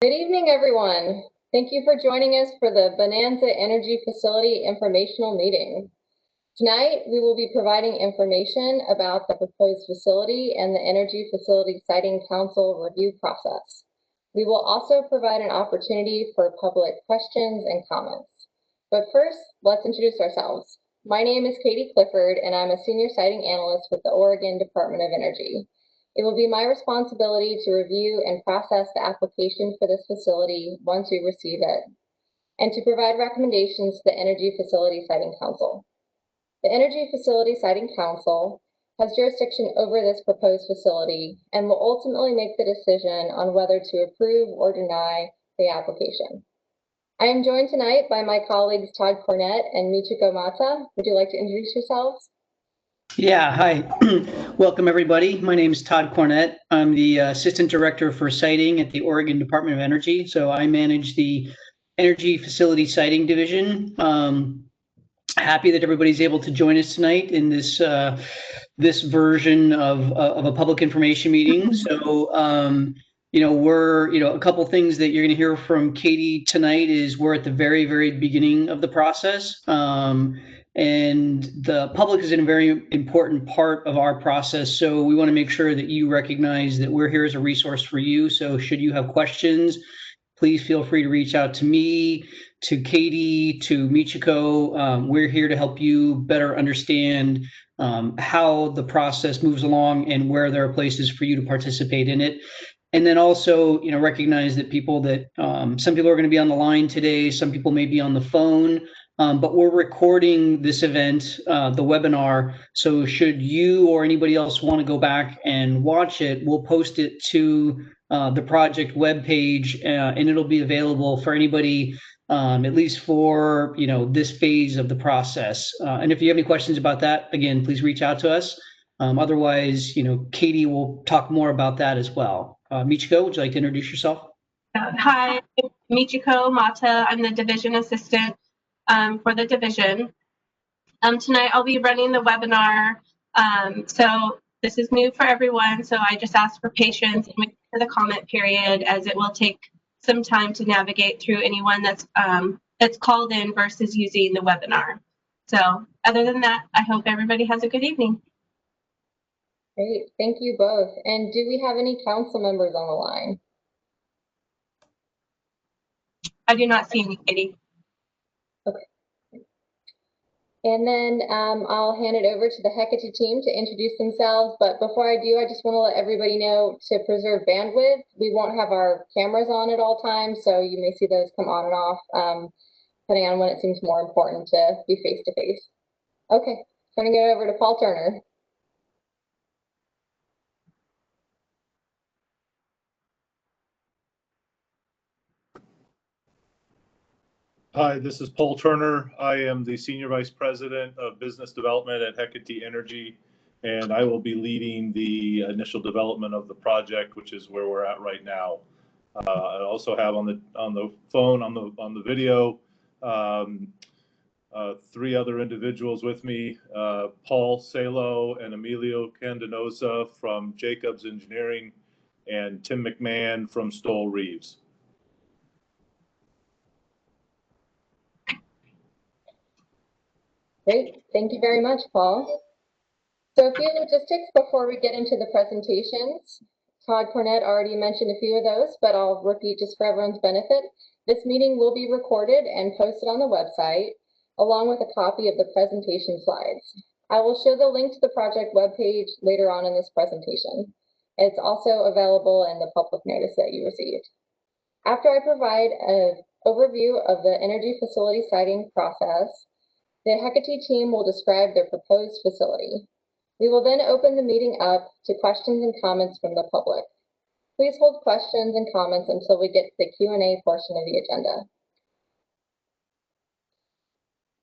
Good evening, everyone. Thank you for joining us for the Bonanza Energy Facility Informational Meeting. Tonight, we will be providing information about the proposed facility and the Energy Facility Siting Council review process. We will also provide an opportunity for public questions and comments. But first, let's introduce ourselves. My name is Katie Clifford, and I'm a Senior Siting Analyst with the Oregon Department of Energy. It will be my responsibility to review and process the application for this facility once we receive it, and to provide recommendations to the Energy Facility Siting Council. The Energy Facility Siting Council has jurisdiction over this proposed facility and will ultimately make the decision on whether to approve or deny the application. I am joined tonight by my colleagues Todd Cornett and Michiko Mata. Would you like to introduce yourselves? Yeah, hi. Welcome, everybody. My name is Todd Cornett. I'm the Assistant Director for Siting at the Oregon Department of Energy. So I manage the Energy Facility Siting Division. Happy that everybody's able to join us tonight in this this version of a public information meeting. So, we're, a couple things that you're going to hear from Katie tonight is we're at the very, very beginning of the process. And the public is in a very important part of our process. So we want to make sure that you recognize that we're here as a resource for you. So should you have questions, please feel free to reach out to me, to Katie, to Michiko. We're here to help you better understand how the process moves along and where there are places for you to participate in it. And then also, recognize that some people are going to be on the line today, some people may be on the phone. But we're recording this event, the webinar, so should you or anybody else want to go back and watch it, we'll post it to the project webpage, and it'll be available for anybody, at least for this phase of the process. And if you have any questions about that, again, please reach out to us. Otherwise, Katie will talk more about that as well. Michiko, would you like to introduce yourself? Hi, Michiko Mata. I'm the division assistant for the division. Tonight I'll be running the webinar. So this is new for everyone. So I just ask for patience and wait for the comment period, as it will take some time to navigate through anyone that's called in versus using the webinar. So other than that, I hope everybody has a good evening. Great, thank you both. And do we have any council members on the line? I do not see any, Katie. Okay. And then I'll hand it over to the Hecate team to introduce themselves. But before I do, I just want to let everybody know to preserve bandwidth. We won't have our cameras on at all times, so you may see those come on and off, depending on when it seems more important to be face-to-face. Okay, turning it over to Paul Turner. Hi, this is Paul Turner. I am the Senior Vice President of Business Development at Hecate Energy, and I will be leading the initial development of the project, which is where we're at right now. I also have on the phone, on the video, three other individuals with me, Paul Salo and Emilio Candenosa from Jacobs Engineering, and Tim McMahon from Stoll Reeves. Great, thank you very much, Paul. So a few logistics before we get into the presentations. Todd Cornett already mentioned a few of those, but I'll repeat just for everyone's benefit. This meeting will be recorded and posted on the website, along with a copy of the presentation slides. I will show the link to the project webpage later on in this presentation. It's also available in the public notice that you received. After I provide an overview of the energy facility siting process, the Hecate team will describe their proposed facility. We will then open the meeting up to questions and comments from the public. Please hold questions and comments until we get to the Q&A portion of the agenda.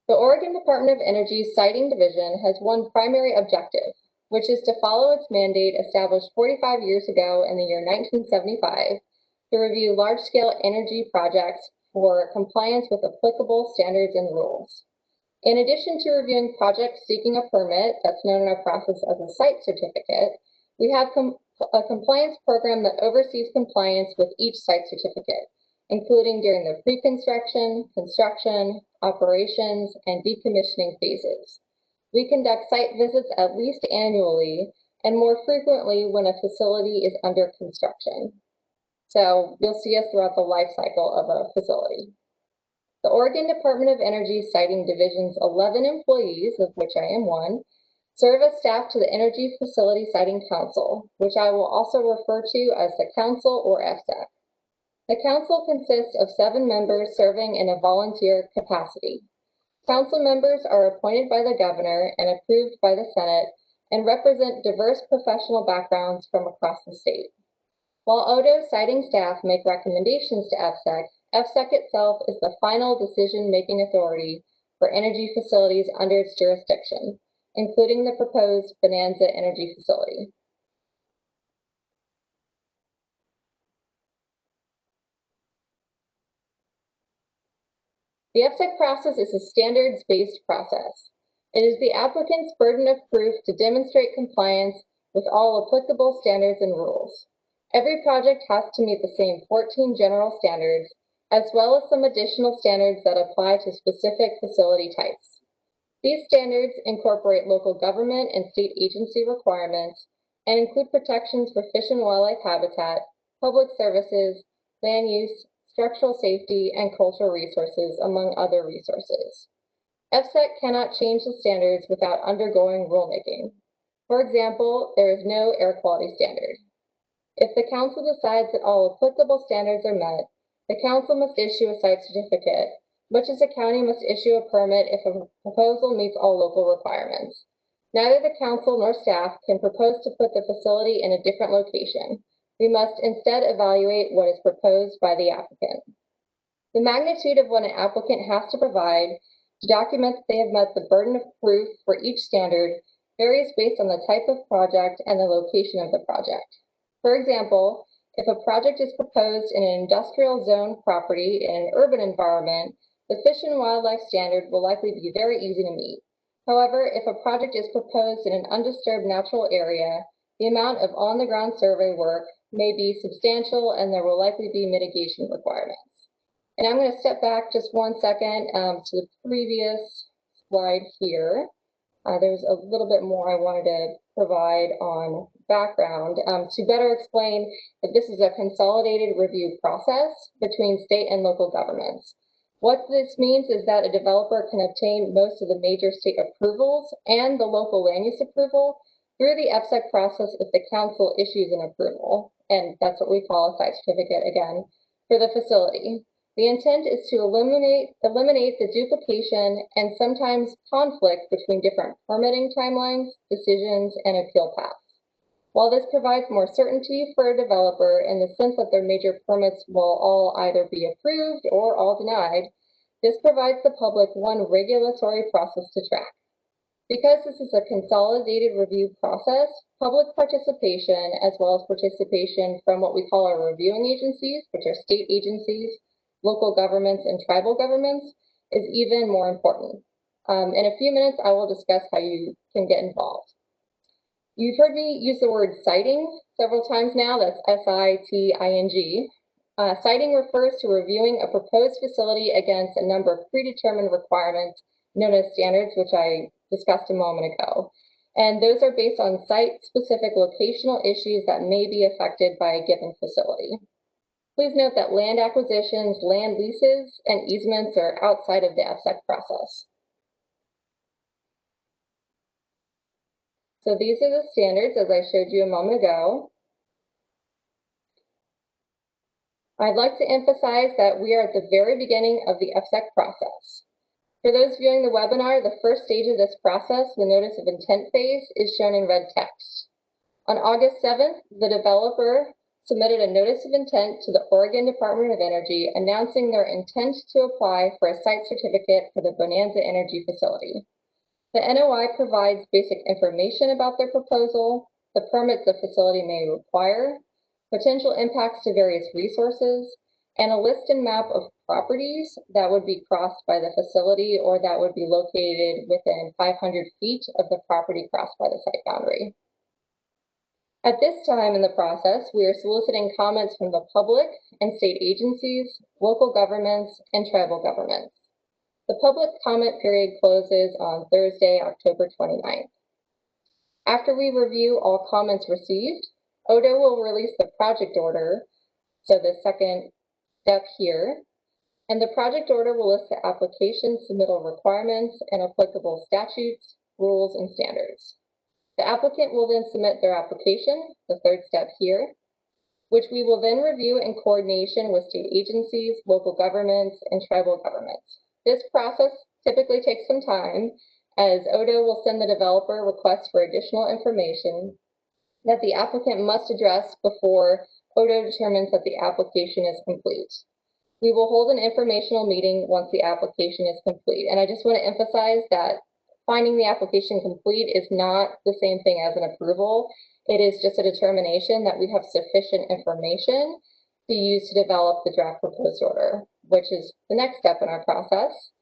The Oregon Department of Energy's Siting Division has one primary objective, which is to follow its mandate established 45 years ago in the year 1975 to review large-scale energy projects for compliance with applicable standards and rules. In addition to reviewing projects seeking a permit, that's known in our process as a site certificate, we have a compliance program that oversees compliance with each site certificate, including during the pre-construction, construction, operations, and decommissioning phases. We conduct site visits at least annually and more frequently when a facility is under construction. So you'll see us throughout the life cycle of a facility. The Oregon Department of Energy Siting Division's 11 employees, of which I am one, serve as staff to the Energy Facility Siting Council, which I will also refer to as the Council or FSEC. The Council consists of 7 members serving in a volunteer capacity. Council members are appointed by the governor and approved by the Senate and represent diverse professional backgrounds from across the state. While ODO siting staff make recommendations to FSEC, FSEC itself is the final decision-making authority for energy facilities under its jurisdiction, including the proposed Bonanza energy facility. The FSEC process is a standards-based process. It is the applicant's burden of proof to demonstrate compliance with all applicable standards and rules. Every project has to meet the same 14 general standards, as well as some additional standards that apply to specific facility types. These standards incorporate local government and state agency requirements and include protections for fish and wildlife habitat, public services, land use, structural safety, and cultural resources, among other resources. FSEC cannot change the standards without undergoing rulemaking. For example, there is no air quality standard. If the council decides that all applicable standards are met, the council must issue a site certificate, much as the county must issue a permit if a proposal meets all local requirements. Neither the council nor staff can propose to put the facility in a different location. We must instead evaluate what is proposed by the applicant. The magnitude of what an applicant has to provide to document that they have met the burden of proof for each standard varies based on the type of project and the location of the project. For example, if a project is proposed in an industrial zone property in an urban environment, the fish and wildlife standard will likely be very easy to meet. However, if a project is proposed in an undisturbed natural area, the amount of on-the-ground survey work may be substantial and there will likely be mitigation requirements. And I'm going to step back just one second to the previous slide here. There's a little bit more I wanted to provide on background to better explain that this is a consolidated review process between state and local governments. What this means is that a developer can obtain most of the major state approvals and the local land use approval through the FSEC process if the council issues an approval, and that's what we call a site certificate again, for the facility. The intent is to eliminate the duplication and sometimes conflict between different permitting timelines, decisions, and appeal paths. While this provides more certainty for a developer in the sense that their major permits will all either be approved or all denied, this provides the public one regulatory process to track. Because this is a consolidated review process, public participation, as well as participation from what we call our reviewing agencies, which are state agencies, local governments, and tribal governments, is even more important. In a few minutes, I will discuss how you can get involved. You've heard me use the word siting several times now. That's S-I-T-I-N-G. Siting refers to reviewing a proposed facility against a number of predetermined requirements known as standards, which I discussed a moment ago. And those are based on site-specific locational issues that may be affected by a given facility. Please note that land acquisitions, land leases, and easements are outside of the FSEC process. So these are the standards as I showed you a moment ago. I'd like to emphasize that we are at the very beginning of the FSEC process. For those viewing the webinar, the first stage of this process, the Notice of Intent phase, is shown in red text. On August 7th, the developer submitted a Notice of Intent to the Oregon Department of Energy announcing their intent to apply for a site certificate for the Bonanza energy facility. The NOI provides basic information about their proposal, the permits the facility may require, potential impacts to various resources, and a list and map of properties that would be crossed by the facility or that would be located within 500 feet of the property crossed by the site boundary. At this time in the process, we are soliciting comments from the public and state agencies, local governments, and tribal governments. The public comment period closes on Thursday, October 29th. After we review all comments received, ODO will release the project order, so the second step here, and the project order will list the application submittal requirements and applicable statutes, rules, and standards. The applicant will then submit their application, the third step here, which we will then review in coordination with state agencies, local governments, and tribal governments. This process typically takes some time, as ODO will send the developer requests for additional information that the applicant must address before ODO determines that the application is complete. We will hold an informational meeting once the application is complete. And I just want to emphasize that finding the application complete is not the same thing as an approval. It is just a determination that we have sufficient information to use to develop the draft proposed order, which is the next step in our process.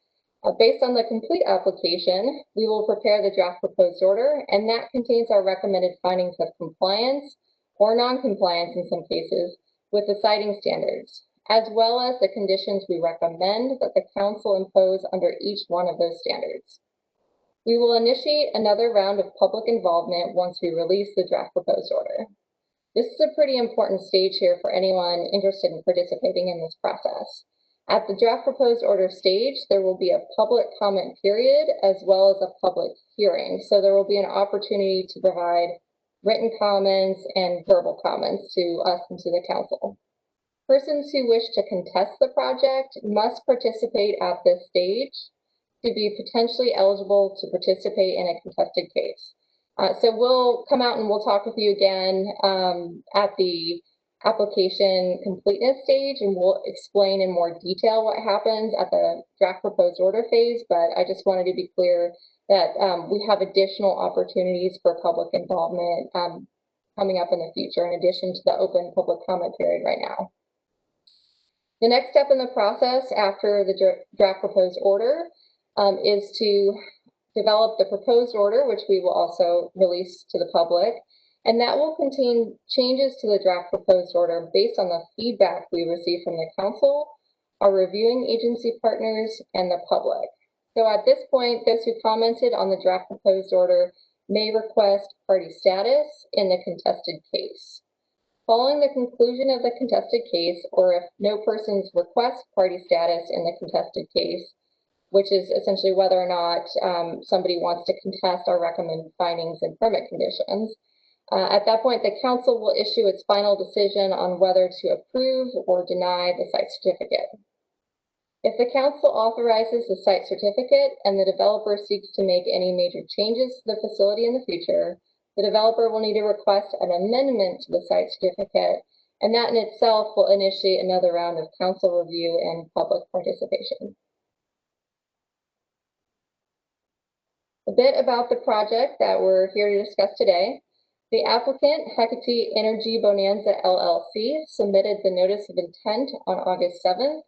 Based on the complete application, we will prepare the draft proposed order, and that contains our recommended findings of compliance or non-compliance in some cases with the siting standards, as well as the conditions we recommend that the council impose under each one of those standards. We will initiate another round of public involvement once we release the draft proposed order. This is a pretty important stage here for anyone interested in participating in this process. At the draft proposed order stage, there will be a public comment period as well as a public hearing. So there will be an opportunity to provide written comments and verbal comments to us and to the council. Persons who wish to contest the project must participate at this stage to be potentially eligible to participate in a contested case. So we'll come out and we'll talk with you again at the application completeness stage, and we'll explain in more detail what happens at the draft proposed order phase. But I just wanted to be clear that we have additional opportunities for public involvement coming up in the future, in addition to the open public comment period right now. The next step in the process after the draft proposed order is to develop the proposed order, which we will also release to the public. And that will contain changes to the draft proposed order based on the feedback we receive from the council, our reviewing agency partners, and the public. So at this point, those who commented on the draft proposed order may request party status in the contested case. Following the conclusion of the contested case, or if no persons request party status in the contested case, which is essentially whether or not somebody wants to contest our recommended findings and permit conditions, at that point, the council will issue its final decision on whether to approve or deny the site certificate. If the council authorizes the site certificate and the developer seeks to make any major changes to the facility in the future, the developer will need to request an amendment to the site certificate, and that in itself will initiate another round of council review and public participation. A bit about the project that we're here to discuss today. The applicant, Hecate Energy Bonanza LLC, submitted the notice of intent on August 7th,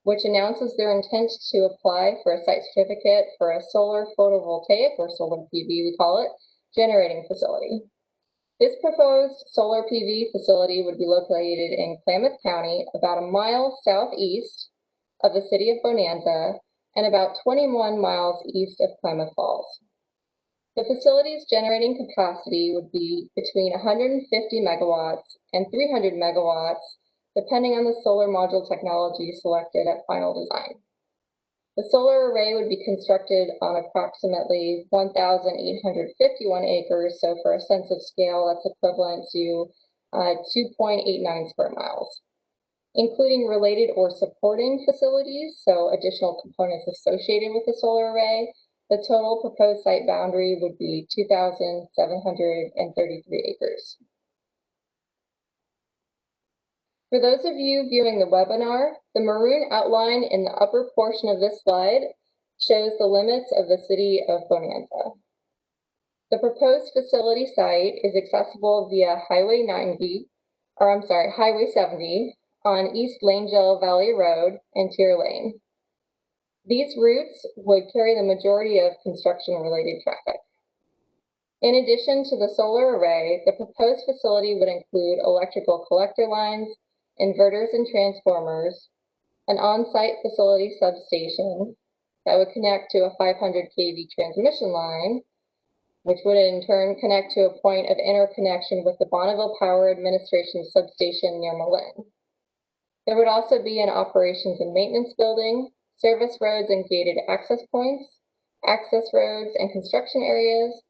which announces their intent to apply for a site certificate for a solar photovoltaic, or solar PV we call it, generating facility. This proposed solar PV facility would be located in Klamath County, about a mile southeast of the city of Bonanza and about 21 miles east of Klamath Falls. The facility's generating capacity would be between 150 megawatts and 300 megawatts, depending on the solar module technology selected at final design. The solar array would be constructed on approximately 1,851 acres, so for a sense of scale, that's equivalent to 2.89 square miles, including related or supporting facilities, so additional components associated with the solar array. The total proposed site boundary would be 2,733 acres. For those of you viewing the webinar, the maroon outline in the upper portion of this slide shows the limits of the city of Bonanza. The proposed facility site is accessible via Highway 70 on East Langell Valley Road and Tier Lane. These routes would carry the majority of construction-related traffic. In addition to the solar array, the proposed facility would include electrical collector lines, inverters and transformers, an on-site facility substation that would connect to a 500 kV transmission line, which would in turn connect to a point of interconnection with the Bonneville Power Administration substation near Malin. There would also be an operations and maintenance building, service roads and gated access points, access roads and construction areas,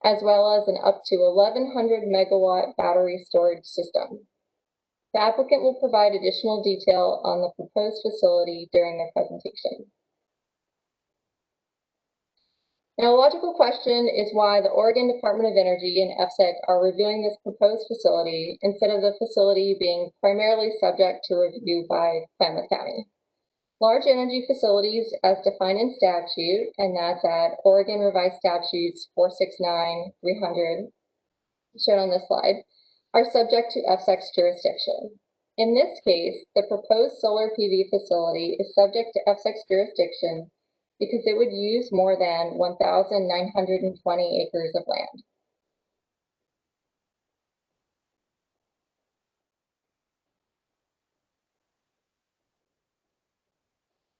as well as an up to 1,100 megawatt battery storage system. The applicant will provide additional detail on the proposed facility during their presentation. Now, a logical question is why the Oregon Department of Energy and EFSEC are reviewing this proposed facility instead of the facility being primarily subject to review by Klamath County. Large energy facilities as defined in statute, and that's at Oregon Revised Statutes 469-300, shown on this slide, are subject to EFSEC's jurisdiction. In this case, the proposed solar PV facility is subject to EFSEC's jurisdiction because it would use more than 1,920 acres of land.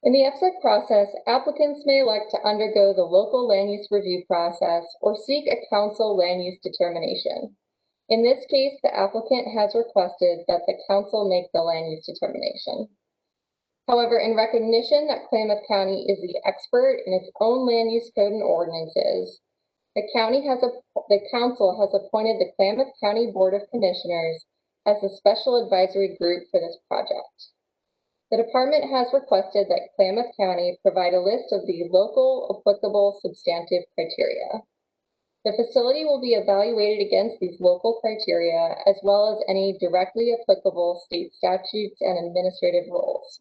In the EFSEC process, applicants may elect to undergo the local land use review process or seek a council land use determination. In this case, the applicant has requested that the council make the land use determination. However, in recognition that Klamath County is the expert in its own land use code and ordinances, the council has appointed the Klamath County Board of Commissioners as the special advisory group for this project. The department has requested that Klamath County provide a list of the local applicable substantive criteria. The facility will be evaluated against these local criteria as well as any directly applicable state statutes and administrative rules.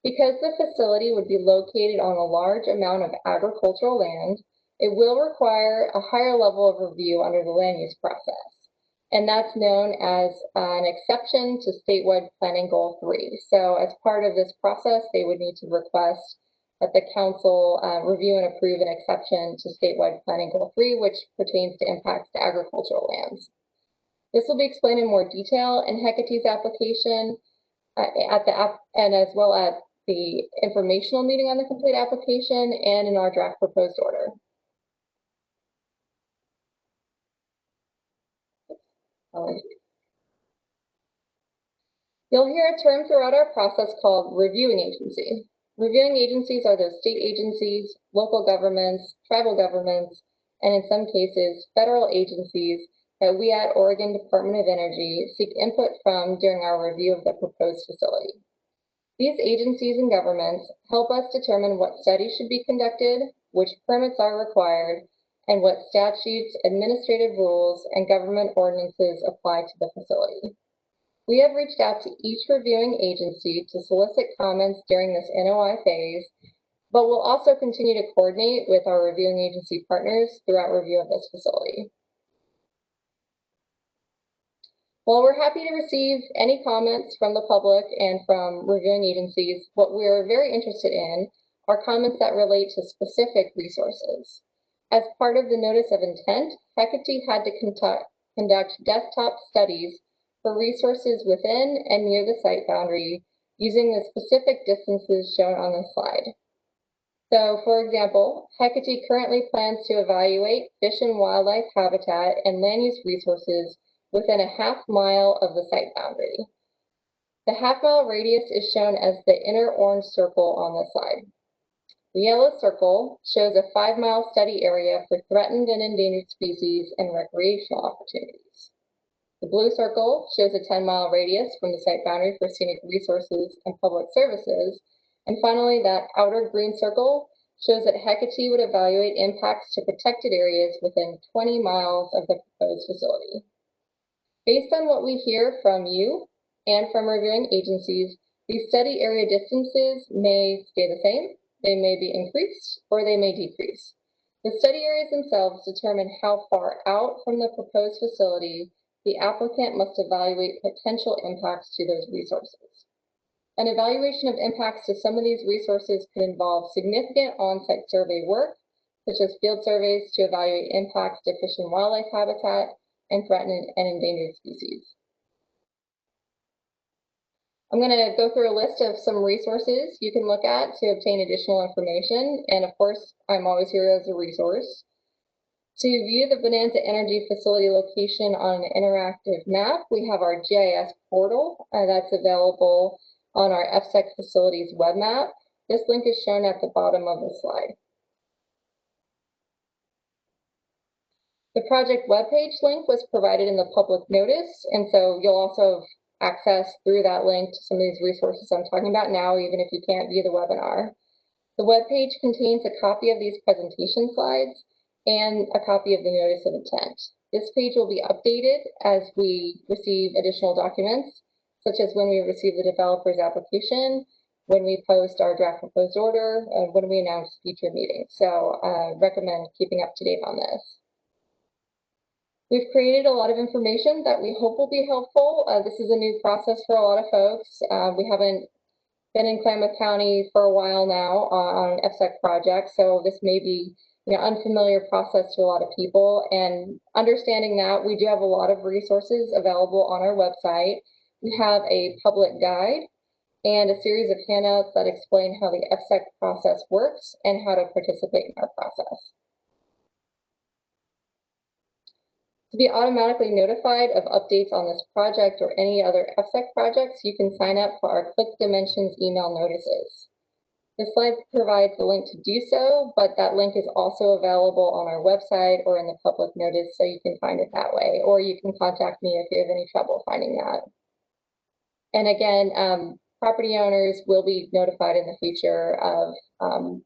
Because the facility would be located on a large amount of agricultural land, it will require a higher level of review under the land use process, and that's known as an exception to statewide planning goal 3. So as part of this process, they would need to request that the council review and approve an exception to statewide planning goal 3, which pertains to impacts to agricultural lands. This will be explained in more detail in Hecate's application and as well as the informational meeting on the complete application and in our draft proposed order. You'll hear a term throughout our process called reviewing agency. Reviewing agencies are those state agencies, local governments, tribal governments, and in some cases, federal agencies that we at Oregon Department of Energy seek input from during our review of the proposed facility. These agencies and governments help us determine what studies should be conducted, which permits are required, and what statutes, administrative rules, and government ordinances apply to the facility. We have reached out to each reviewing agency to solicit comments during this NOI phase, but we'll also continue to coordinate with our reviewing agency partners throughout review of this facility. While we're happy to receive any comments from the public and from reviewing agencies, what we're very interested in are comments that relate to specific resources. As part of the notice of intent, Hecate had to conduct desktop studies for resources within and near the site boundary using the specific distances shown on this slide. So, for example, Hecate currently plans to evaluate fish and wildlife habitat and land use resources within a half-mile of the site boundary. The half-mile radius is shown as the inner orange circle on this slide. The yellow circle shows a 5-mile study area for threatened and endangered species and recreational opportunities. The blue circle shows a 10-mile radius from the site boundary for scenic resources and public services. And finally, that outer green circle shows that Hecate would evaluate impacts to protected areas within 20 miles of the proposed facility. Based on what we hear from you and from reviewing agencies, these study area distances may stay the same, they may be increased, or they may decrease. The study areas themselves determine how far out from the proposed facility the applicant must evaluate potential impacts to those resources. An evaluation of impacts to some of these resources could involve significant on-site survey work, such as field surveys to evaluate impacts to fish and wildlife habitat and threatened and endangered species. I'm going to go through a list of some resources you can look at to obtain additional information, and of course, I'm always here as a resource. To view the Bonanza Energy Facility location on an interactive map, we have our GIS portal that's available on our FSEC Facilities web map. This link is shown at the bottom of the slide. The project webpage link was provided in the public notice, and so you'll also have access through that link to some of these resources I'm talking about now, even if you can't view the webinar. The webpage contains a copy of these presentation slides and a copy of the notice of intent. This page will be updated as we receive additional documents, such as when we receive the developer's application, when we post our draft proposed order, and when we announce future meetings. So recommend keeping up to date on this. We've created a lot of information that we hope will be helpful. This is a new process for a lot of folks. We haven't been in Klamath County for a while now on an FSEC project, so this may be unfamiliar process to a lot of people. And understanding that, we do have a lot of resources available on our website. We have a public guide and a series of handouts that explain how the FSEC process works and how to participate in our process. To be automatically notified of updates on this project or any other FSEC projects, you can sign up for our Click Dimensions email notices. This slide provides the link to do so, but that link is also available on our website or in the public notice, so you can find it that way, or you can contact me if you have any trouble finding that. And again, property owners will be notified in the future of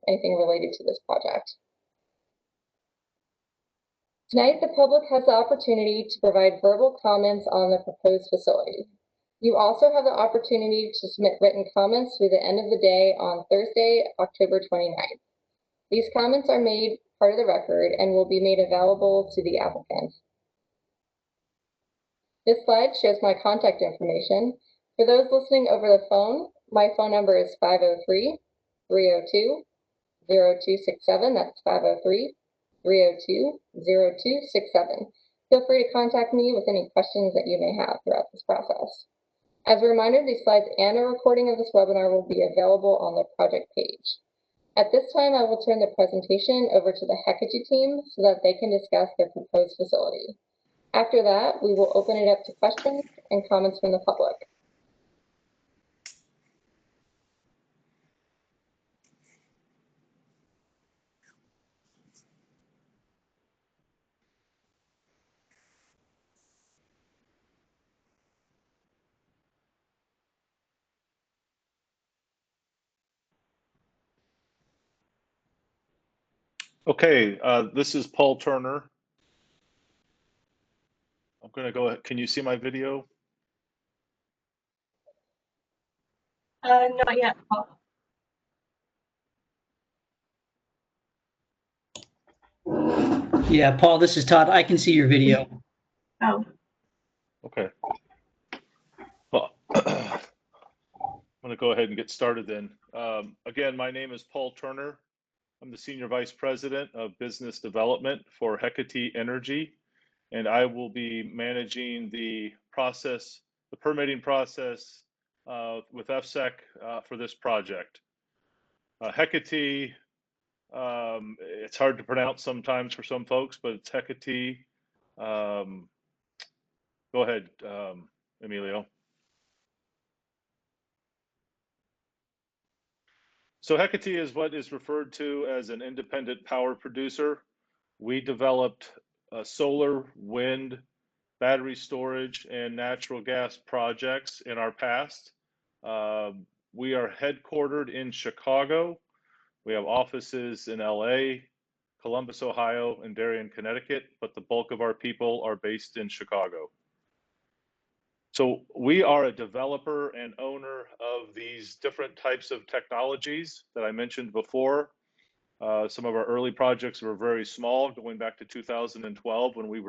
anything related to this project. Tonight, the public has the opportunity to provide verbal comments on the proposed facility. You also have the opportunity to submit written comments through the end of the day on Thursday, October 29th. These comments are made part of the record and will be made available to the applicant. This slide shows my contact information. For those listening over the phone, my phone number is 503-302-0267. That's 503-302-0267. Feel free to contact me with any questions that you may have throughout this process. As a reminder, these slides and a recording of this webinar will be available on the project page. At this time, I will turn the presentation over to the Hecate team so that they can discuss their proposed facility. After that, we will open it up to questions and comments from the public. Okay, this is Paul Turner. I'm going to go ahead. Can you see my video? Not yet, Paul. Yeah, Paul, this is Todd. I can see your video. Oh. Okay. Well, I'm going to go ahead and get started then. Again, my name is Paul Turner. I'm the Senior Vice President of Business Development for Hecate Energy, and I will be managing the process, the permitting process with FSEC for this project. Hecate, it's hard to pronounce sometimes for some folks, but it's Hecate. Go ahead, Emilio. So Hecate is what is referred to as an independent power producer. We developed solar, wind, battery storage, and natural gas projects in our past. We are headquartered in Chicago. We have offices in LA, Columbus, Ohio, and Darien, Connecticut, but the bulk of our people are based in Chicago. So we are a developer and owner of these different types of technologies that I mentioned before. Some of our early projects were very small, going back to 2012 when we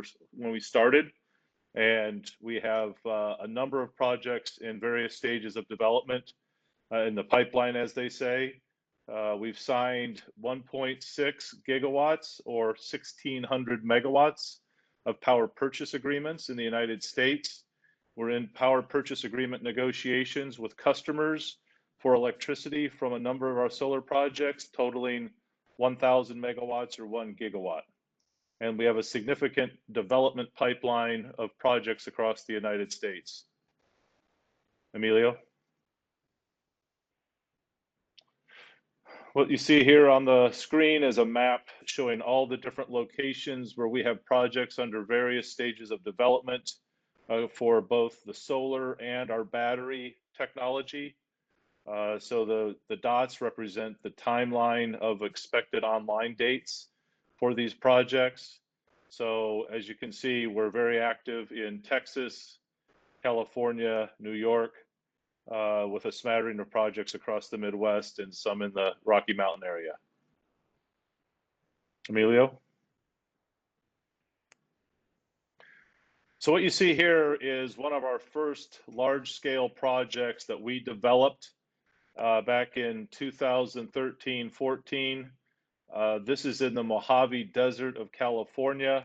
started, and we have a number of projects in various stages of development in the pipeline, as they say. We've signed 1.6 gigawatts or 1,600 megawatts of power purchase agreements in the United States. We're in power purchase agreement negotiations with customers for electricity from a number of our solar projects totaling 1,000 megawatts or 1 gigawatt. And we have a significant development pipeline of projects across the United States. Emilio? What you see here on the screen is a map showing all the different locations where we have projects under various stages of development for both the solar and our battery technology. So the dots represent the timeline of expected online dates for these projects. So as you can see, we're very active in Texas, California, New York, with a smattering of projects across the Midwest and some in the Rocky Mountain area. Emilio? So what you see here is one of our first large-scale projects that we developed back in 2013-14. This is in the Mojave Desert of California.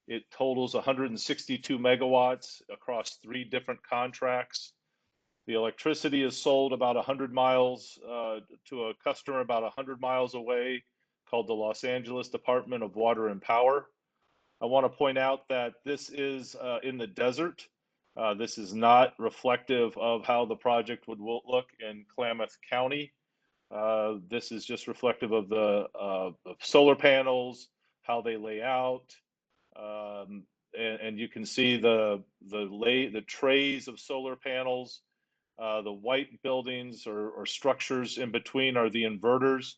It totals 162 megawatts across 3 different contracts. The electricity is sold about 100 miles to a customer about 100 miles away called the Los Angeles Department of Water and Power. I want to point out that this is in the desert. This is not reflective of how the project would look in Klamath County. This is just reflective of the solar panels, how they lay out, and you can see the trays of solar panels. The white buildings or structures in between are the inverters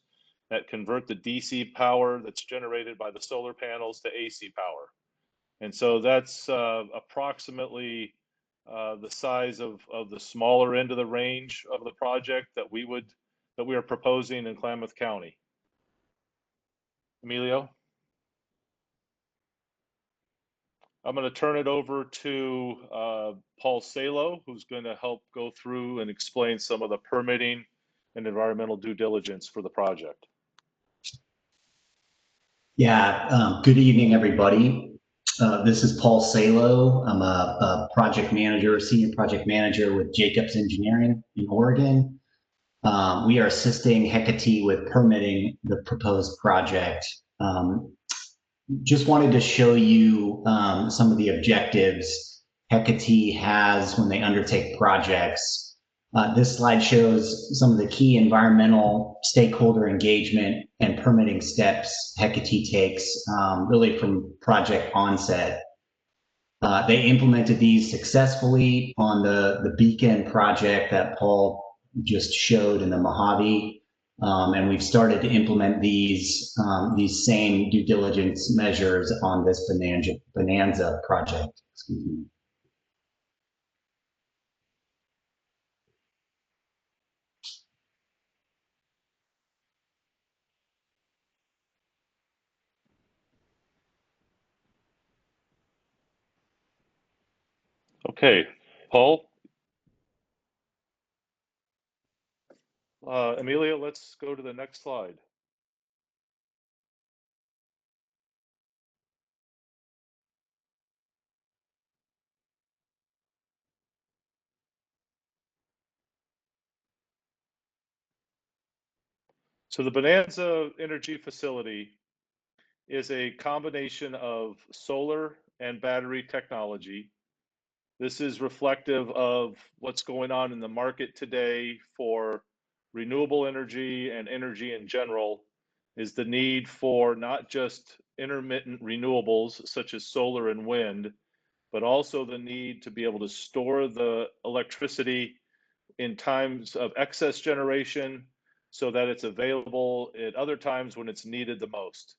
that convert the DC power that's generated by the solar panels to AC power. And so that's approximately the size of the smaller end of the range of the project that we are proposing in Klamath County. Emilio? I'm going to turn it over to Paul Salo, who's going to help go through and explain some of the permitting and environmental due diligence for the project. Yeah, good evening, everybody. This is Paul Salo. I'm a project manager, senior project manager with Jacobs Engineering in Oregon. We are assisting Hecate with permitting the proposed project. Just wanted to show you some of the objectives Hecate has when they undertake projects. This slide shows some of the key environmental stakeholder engagement and permitting steps Hecate takes really from project onset. They implemented these successfully on the Beacon project that Paul just showed in the Mojave. And we've started to implement these same due diligence measures on this Bonanza project. Excuse me. Okay, Paul. Emilio, let's go to the next slide. So the Bonanza Energy Facility is a combination of solar and battery technology. This is reflective of what's going on in the market today for renewable energy and energy in general, is the need for not just intermittent renewables such as solar and wind, but also the need to be able to store the electricity in times of excess generation so that it's available at other times when it's needed the most.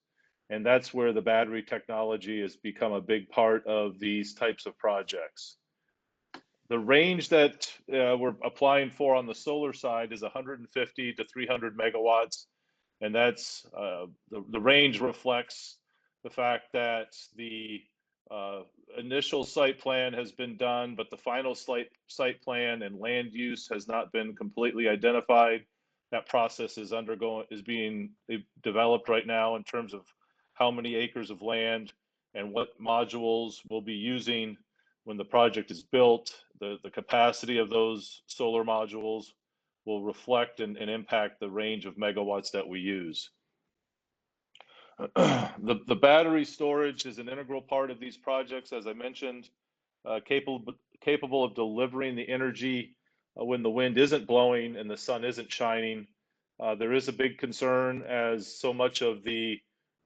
And that's where the battery technology has become a big part of these types of projects. The range that we're applying for on the solar side is 150 to 300 megawatts. And that's the range reflects the fact that the initial site plan has been done, but the final site plan and land use has not been completely identified. that process is being developed right now in terms of how many acres of land and what modules we'll be using when the project is built. The capacity of those solar modules will reflect and impact the range of megawatts that we use. The battery storage is an integral part of these projects, as I mentioned, capable of delivering the energy when the wind isn't blowing and the sun isn't shining. There is a big concern as so much of the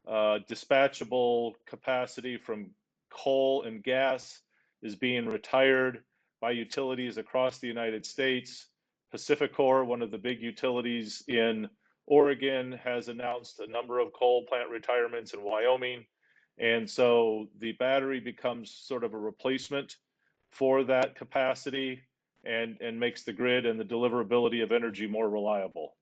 dispatchable capacity from coal and gas is being retired by utilities across the United States. Pacificor, one of the big utilities in Oregon, has announced a number of coal plant retirements in Wyoming. And so the battery becomes sort of a replacement for that capacity and makes the grid and the deliverability of energy more reliable.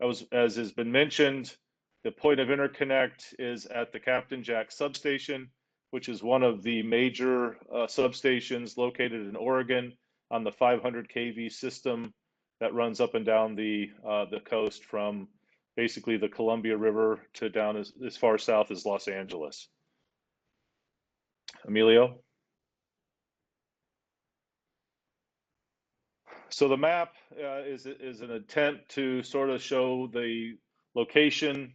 As has been mentioned, the point of interconnect is at the Captain Jack substation, which is one of the major substations located in Oregon on the 500 kV system that runs up and down the coast from basically the Columbia River to down as far south as Los Angeles. Emilio? So the map is an attempt to sort of show the location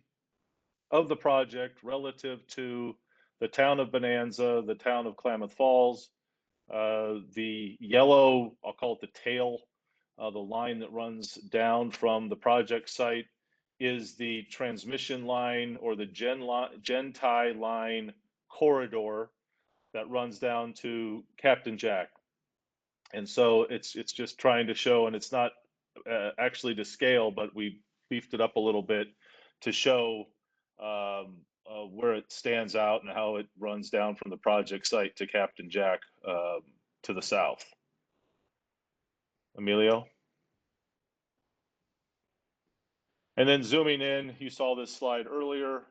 of the project relative to the town of Bonanza, the town of Klamath Falls. The yellow, I'll call it the tail, the line that runs down from the project site is the transmission line or the gen-tie line corridor that runs down to Captain Jack. And so it's just trying to show, and it's not actually to scale, but we beefed it up a little bit to show where it stands out and how it runs down from the project site to Captain Jack to the south. Emilio? And then zooming in, you saw this slide earlier.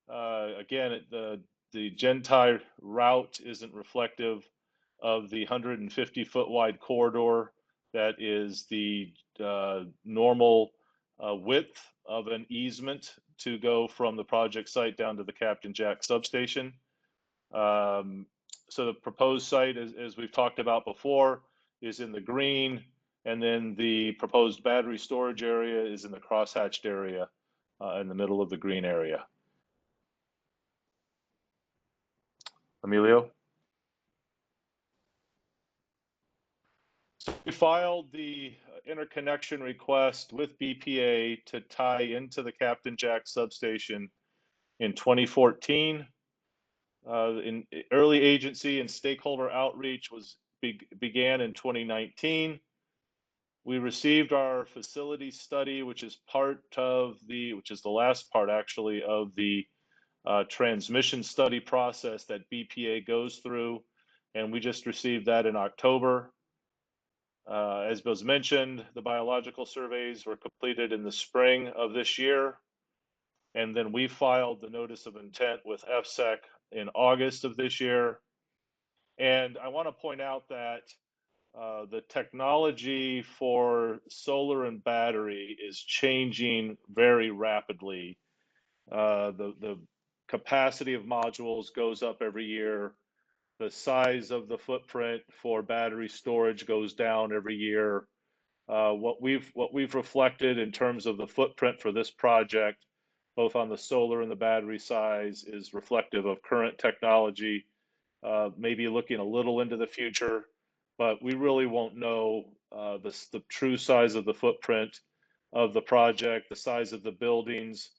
Again, the gen-tie route isn't reflective of the 150-foot wide corridor that is the normal width of an easement to go from the project site down to the Captain Jack substation. So the proposed site, as we've talked about before, is in the green, and then the proposed battery storage area is in the crosshatched area in the middle of the green area. Emilio? So we filed the interconnection request with BPA to tie into the Captain Jack substation in 2014. In early agency and stakeholder outreach began in 2019. We received our facility study, which is the last part actually of the transmission study process that BPA goes through, and we just received that in October. As was mentioned, the biological surveys were completed in the spring of this year, and then we filed the notice of intent with FSEC in August of this year. And I want to point out that the technology for solar and battery is changing very rapidly. The capacity of modules goes up every year. The size of the footprint for battery storage goes down every year. What we've reflected in terms of the footprint for this project, both on the solar and the battery size, is reflective of current technology, maybe looking a little into the future, but we really won't know the true size of the footprint of the project, the size of the buildings.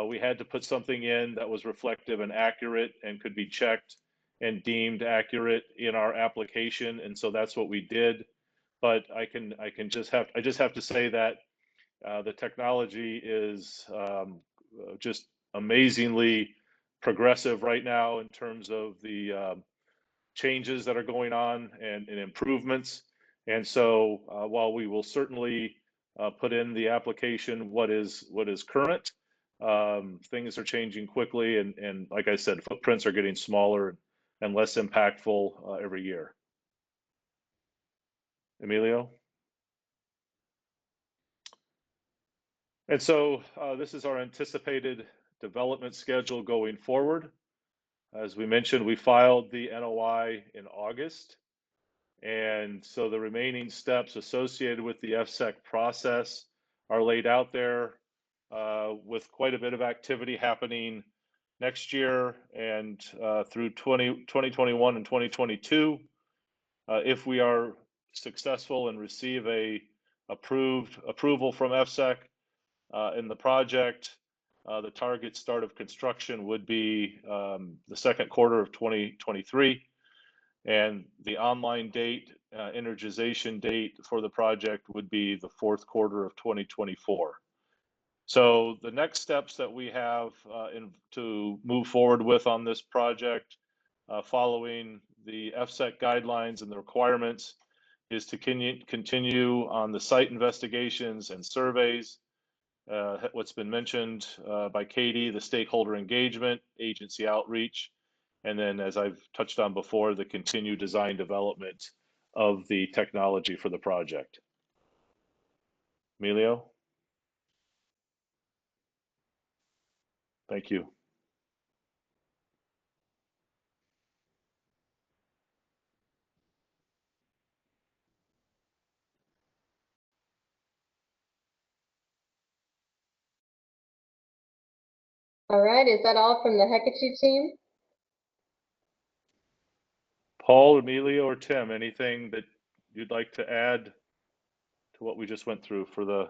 We had to put something in that was reflective and accurate and could be checked and deemed accurate in our application, and so that's what we did. But I just have to say that the technology is just amazingly progressive right now in terms of the changes that are going on and improvements. And so while we will certainly put in the application what is current, things are changing quickly, and like I said, footprints are getting smaller and less impactful every year. Emilio? And so this is our anticipated development schedule going forward. As we mentioned, we filed the NOI in August. And so the remaining steps associated with the FSEC process are laid out there with quite a bit of activity happening next year and through 2021 and 2022. If we are successful and receive a approval from FSEC in the project, the target start of construction would be the second quarter of 2023. And the online date, energization date for the project would be the fourth quarter of 2024. So the next steps that we have to move forward with on this project, following the FSEC guidelines and the requirements, is to continue on the site investigations and surveys. What's been mentioned by Katie, the stakeholder engagement, agency outreach, and then, as I've touched on before, the continued design development of the technology for the project. Emilio? Thank you. All right, is that all from the Hecate team? Paul, Emilio, or Tim, anything that you'd like to add to what we just went through for the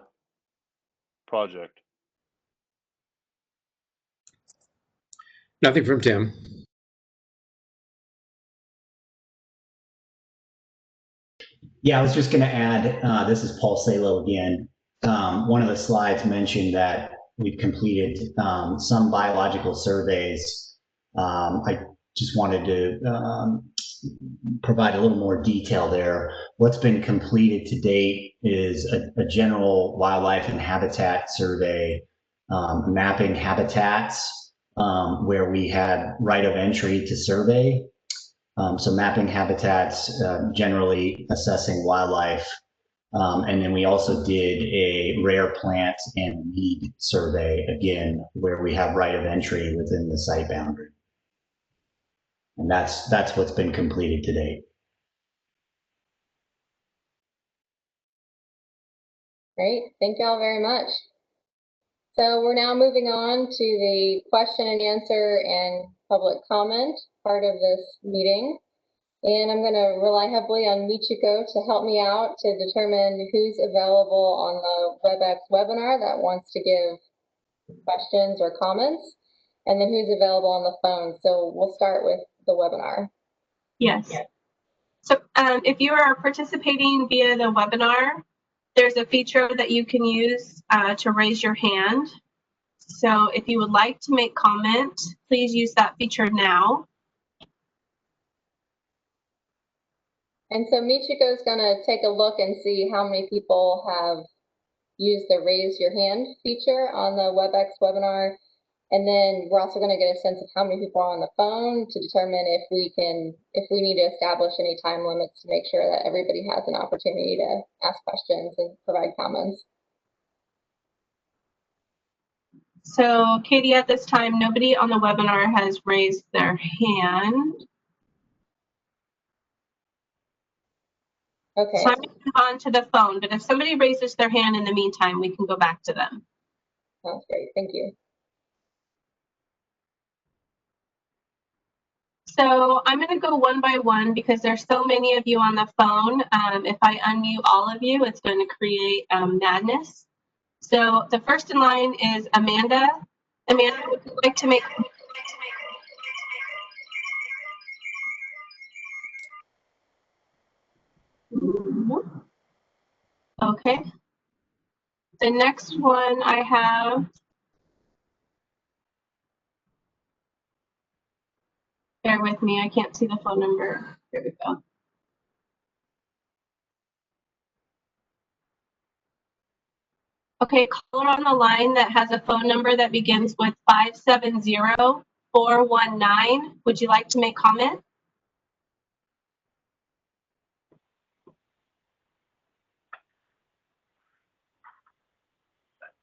project? Nothing from Tim. Yeah, I was just going to add, this is Paul Salo again. One of the slides mentioned that we've completed some biological surveys. I just wanted to provide a little more detail there. What's been completed to date is a general wildlife and habitat survey, mapping habitats where we had right of entry to survey. So mapping habitats, generally assessing wildlife. And then we also did a rare plants and weed survey, again, where we have right of entry within the site boundary. And that's what's been completed to date. Great, thank you all very much. So we're now moving on to the question and answer and public comment part of this meeting. And I'm going to rely heavily on Michiko to help me out to determine who's available on the Webex webinar that wants to give questions or comments, and then who's available on the phone. So we'll start with the webinar. Yes. So if you are participating via the webinar, there's a feature that you can use to raise your hand. So if you would like to make comment, please use that feature now. And so Michiko is going to take a look and see how many people have used the raise your hand feature on the Webex webinar. And then we're also going to get a sense of how many people are on the phone to determine if we need to establish any time limits to make sure that everybody has an opportunity to ask questions and provide comments. So Katie, at this time, nobody on the webinar has raised their hand. Okay. So I'm going to move on to the phone, but if somebody raises their hand in the meantime, we can go back to them. Sounds great. Thank you. So I'm going to go one by one because there's so many of you on the phone. If I unmute all of you, it's going to create madness. So the first in line is Amanda. Amanda, would you like to make? Okay. The next one I have. Bear with me, I can't see the phone number. Here we go. Okay, caller on the line that has a phone number that begins with 570-419. Would you like to make comment?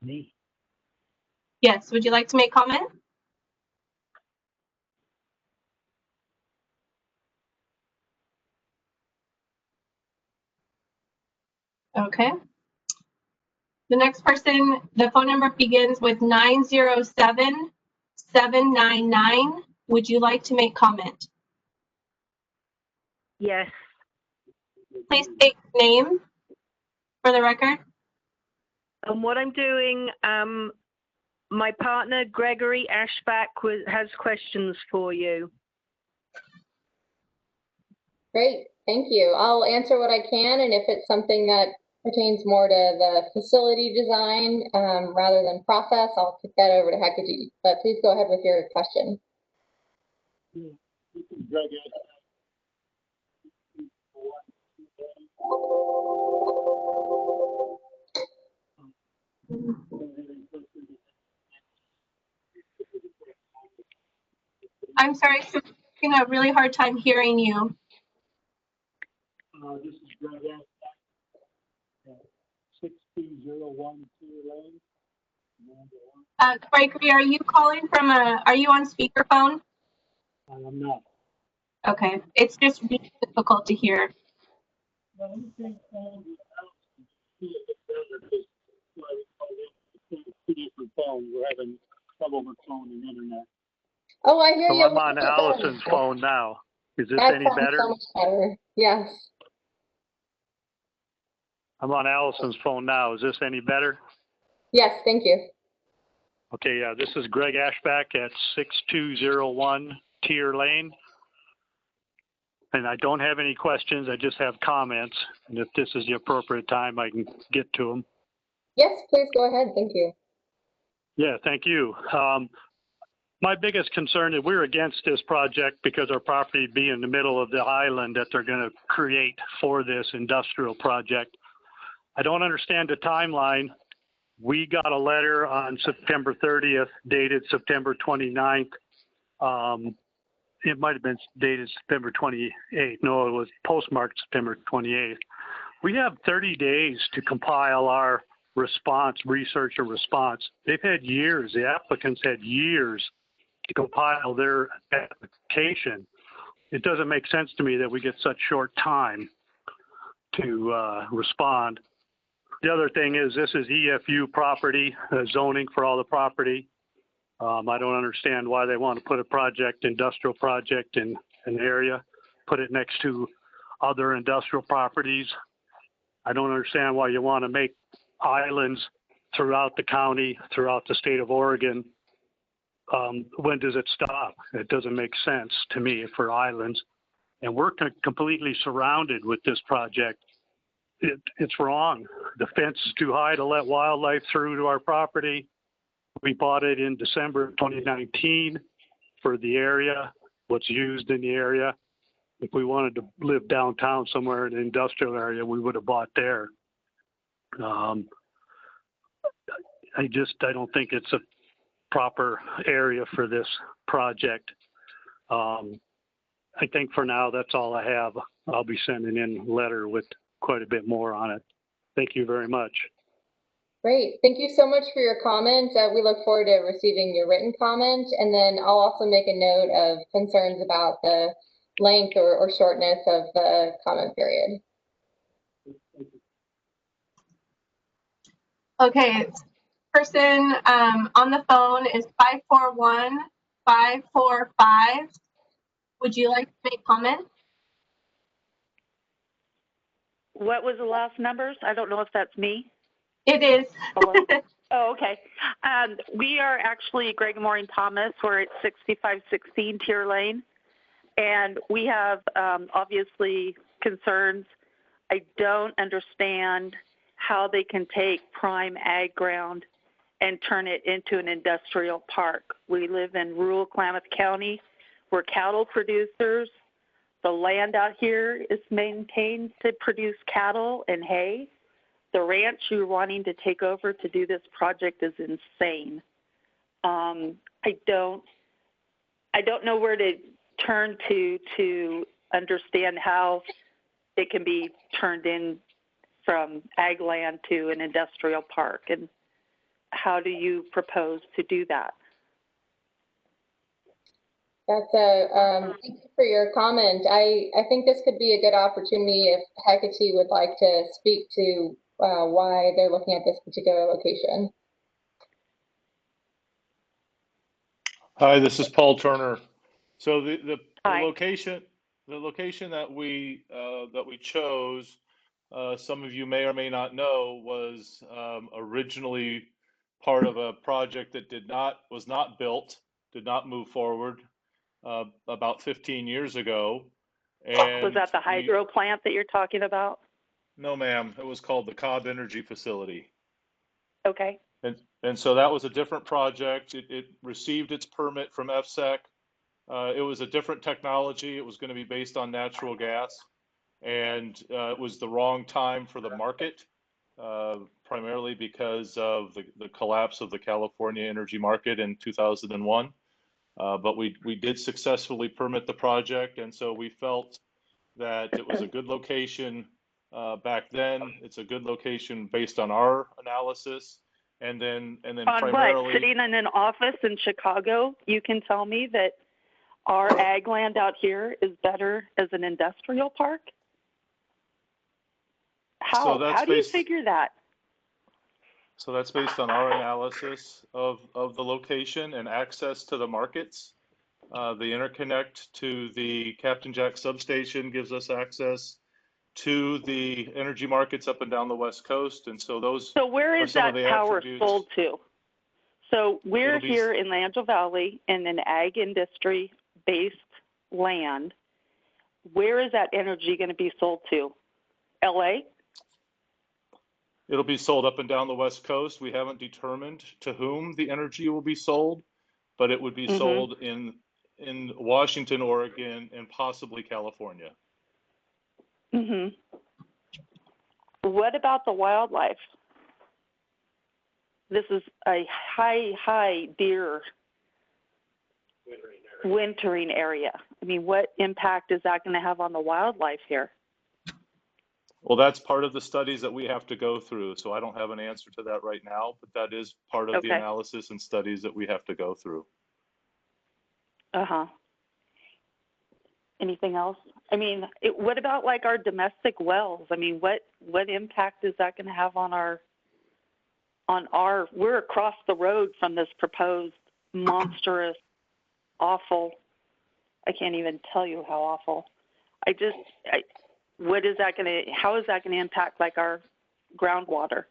Me. Yes, would you like to make comment? Okay. The next person, the phone number begins with 907-799. Would you like to make comment? Yes. Please state your name for the record. And what I'm doing, my partner Gregory Ashback has questions for you. Great, thank you. I'll answer what I can, and if it's something that pertains more to the facility design rather than process, I'll kick that over to Hecate. But please go ahead with your question. I'm sorry, so I'm having a really hard time hearing you. This is Greg Ashback, 6201 Lane. Gregory, are you calling from are you on speakerphone? I'm not. Okay, it's just really difficult to hear. Well, let me take phone without see if it's better, because two different phones. We're having trouble with phone and internet. Oh, I hear So you. I'm on Allison's phone now. Is this That any sounds better? so much better. Yes. I'm on Allison's phone now. Is this any better? Yes, thank you. Okay, yeah, this is Greg Ashback at 6201 Tier Lane. And I don't have any questions, I just have comments. And if this is the appropriate time, I can get to them. Yes, please go ahead. Thank you. Yeah, thank you. My biggest concern is we're against this project because our property be in the middle of the island that they're going to create for this industrial project. I don't understand the timeline. We got a letter on September 30th, dated September 29th. It might have been dated September 28th. No, it was postmarked September 28th. We have 30 days to compile our response, research or response. They've had years, the applicants had years to compile their application. It doesn't make sense to me that we get such short time to respond. The other thing is this is EFU property, zoning for all the property. I don't understand why they want to put a project, industrial project in an area, put it next to other industrial properties. I don't understand why you want to make islands throughout the county, throughout the state of Oregon. When does it stop? It doesn't make sense to me for islands. And we're completely surrounded with this project. It's wrong. The fence is too high to let wildlife through to our property. We bought it in December 2019 for the area, what's used in the area. If we wanted to live downtown somewhere in an industrial area, we would have bought there. I don't think it's a proper area for this project. I think for now, that's all I have. I'll be sending in a letter with quite a bit more on it. Thank you very much. Great. Thank you so much for your comments. We look forward to receiving your written comment. And then I'll also make a note of concerns about the length or shortness of the comment period. Okay, person on the phone is 541-545. Would you like to make comment? What was the last numbers? I don't know if that's me. It is. Oh, okay. We are actually Greg and Maureen Thomas. We're at 6516 Tier Lane. And we have obviously concerns. I don't understand how they can take prime ag ground and turn it into an industrial park. We live in rural Klamath County. We're cattle producers. The land out here is maintained to produce cattle and hay. The ranch you're wanting to take over to do this project is insane. I don't know where to turn to understand how it can be turned in from ag land to an industrial park. And how do you propose to do that? That's thank you for your comment. I think this could be a good opportunity if Hecate would like to speak to why they're looking at this particular location. Hi, this is Paul Turner. So the Hi. location that we chose, some of you may or may not know, was originally part of a project that was not built, did not move forward about 15 years ago. And was that the hydro plant that you're talking about? No, ma'am. It was called the Cobb Energy Facility. Okay. And so that was a different project. It received its permit from FSEC. It was a different technology. It was going to be based on natural gas, and it was the wrong time for the market, primarily because of the collapse of the California energy market in 2001. But we did successfully permit the project, and so we felt that it was a good location back then. It's a good location based on our analysis. And then On primarily, what? Sitting in an office in Chicago, you can tell me that our ag land out here is better as an industrial park? How do you figure that? So that's based on our analysis of the location and access to the markets. The interconnect to the Captain Jack substation gives us access to the energy markets up and down the West Coast. And so those So where is that power sold to? So we're here in Lanzo Valley in an ag industry based land. Where is that energy going to be sold to? LA? It'll be sold up and down the West Coast. We haven't determined to whom the energy will be sold, but it would be sold in Washington, Oregon, and possibly California. What about the wildlife? This is a high deer wintering area. I mean, what impact is that going to have on the wildlife here? Well, that's part of the studies that we have to go through. So I don't have an answer to that right now, but that is part of the analysis and studies that we have to go through. Anything else? I mean, what about like our domestic wells? I mean, what impact is that going to have on our, we're across the road from this proposed monstrous, awful, I can't even tell you how awful. What is that going to, how is that going to impact like our groundwater?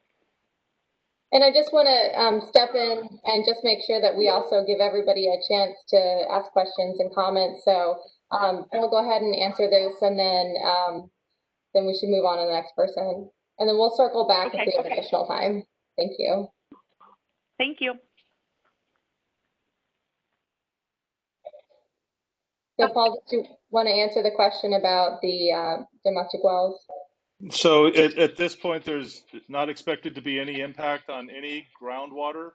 And I just want to step in and just make sure that we also give everybody a chance to ask questions and comments. So we'll go ahead and answer this, and then we should move on to the next person. And then we'll circle back if we have additional time. Thank you. Thank you. So Paul, do you want to answer the question about the domestic wells? So at this point, there's not expected to be any impact on any groundwater.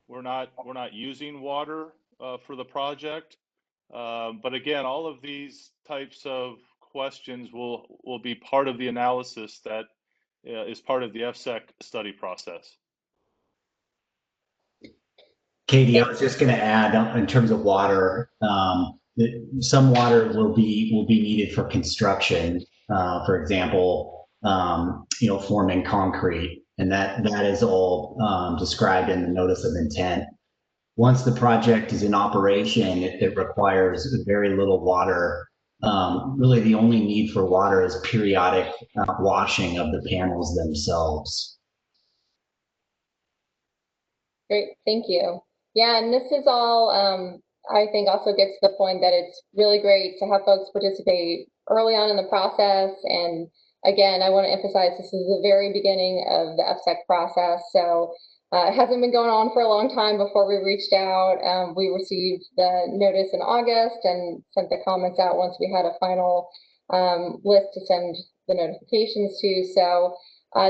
We're not using water for the project. But again, all of these types of questions will be part of the analysis that is part of the FSEC study process. Katie, I was just going to add in terms of water, some water will be needed for construction. For example, forming concrete, and that is all described in the notice of intent. Once the project is in operation, it requires very little water. Really, the only need for water is periodic washing of the panels themselves. Great, thank you. Yeah, and this is all, I think also gets to the point that it's really great to have folks participate early on in the process. And again, I want to emphasize this is the very beginning of the FSEC process. So it hasn't been going on for a long time before we reached out. We received the notice in August and sent the comments out once we had a final list to send the notifications to. So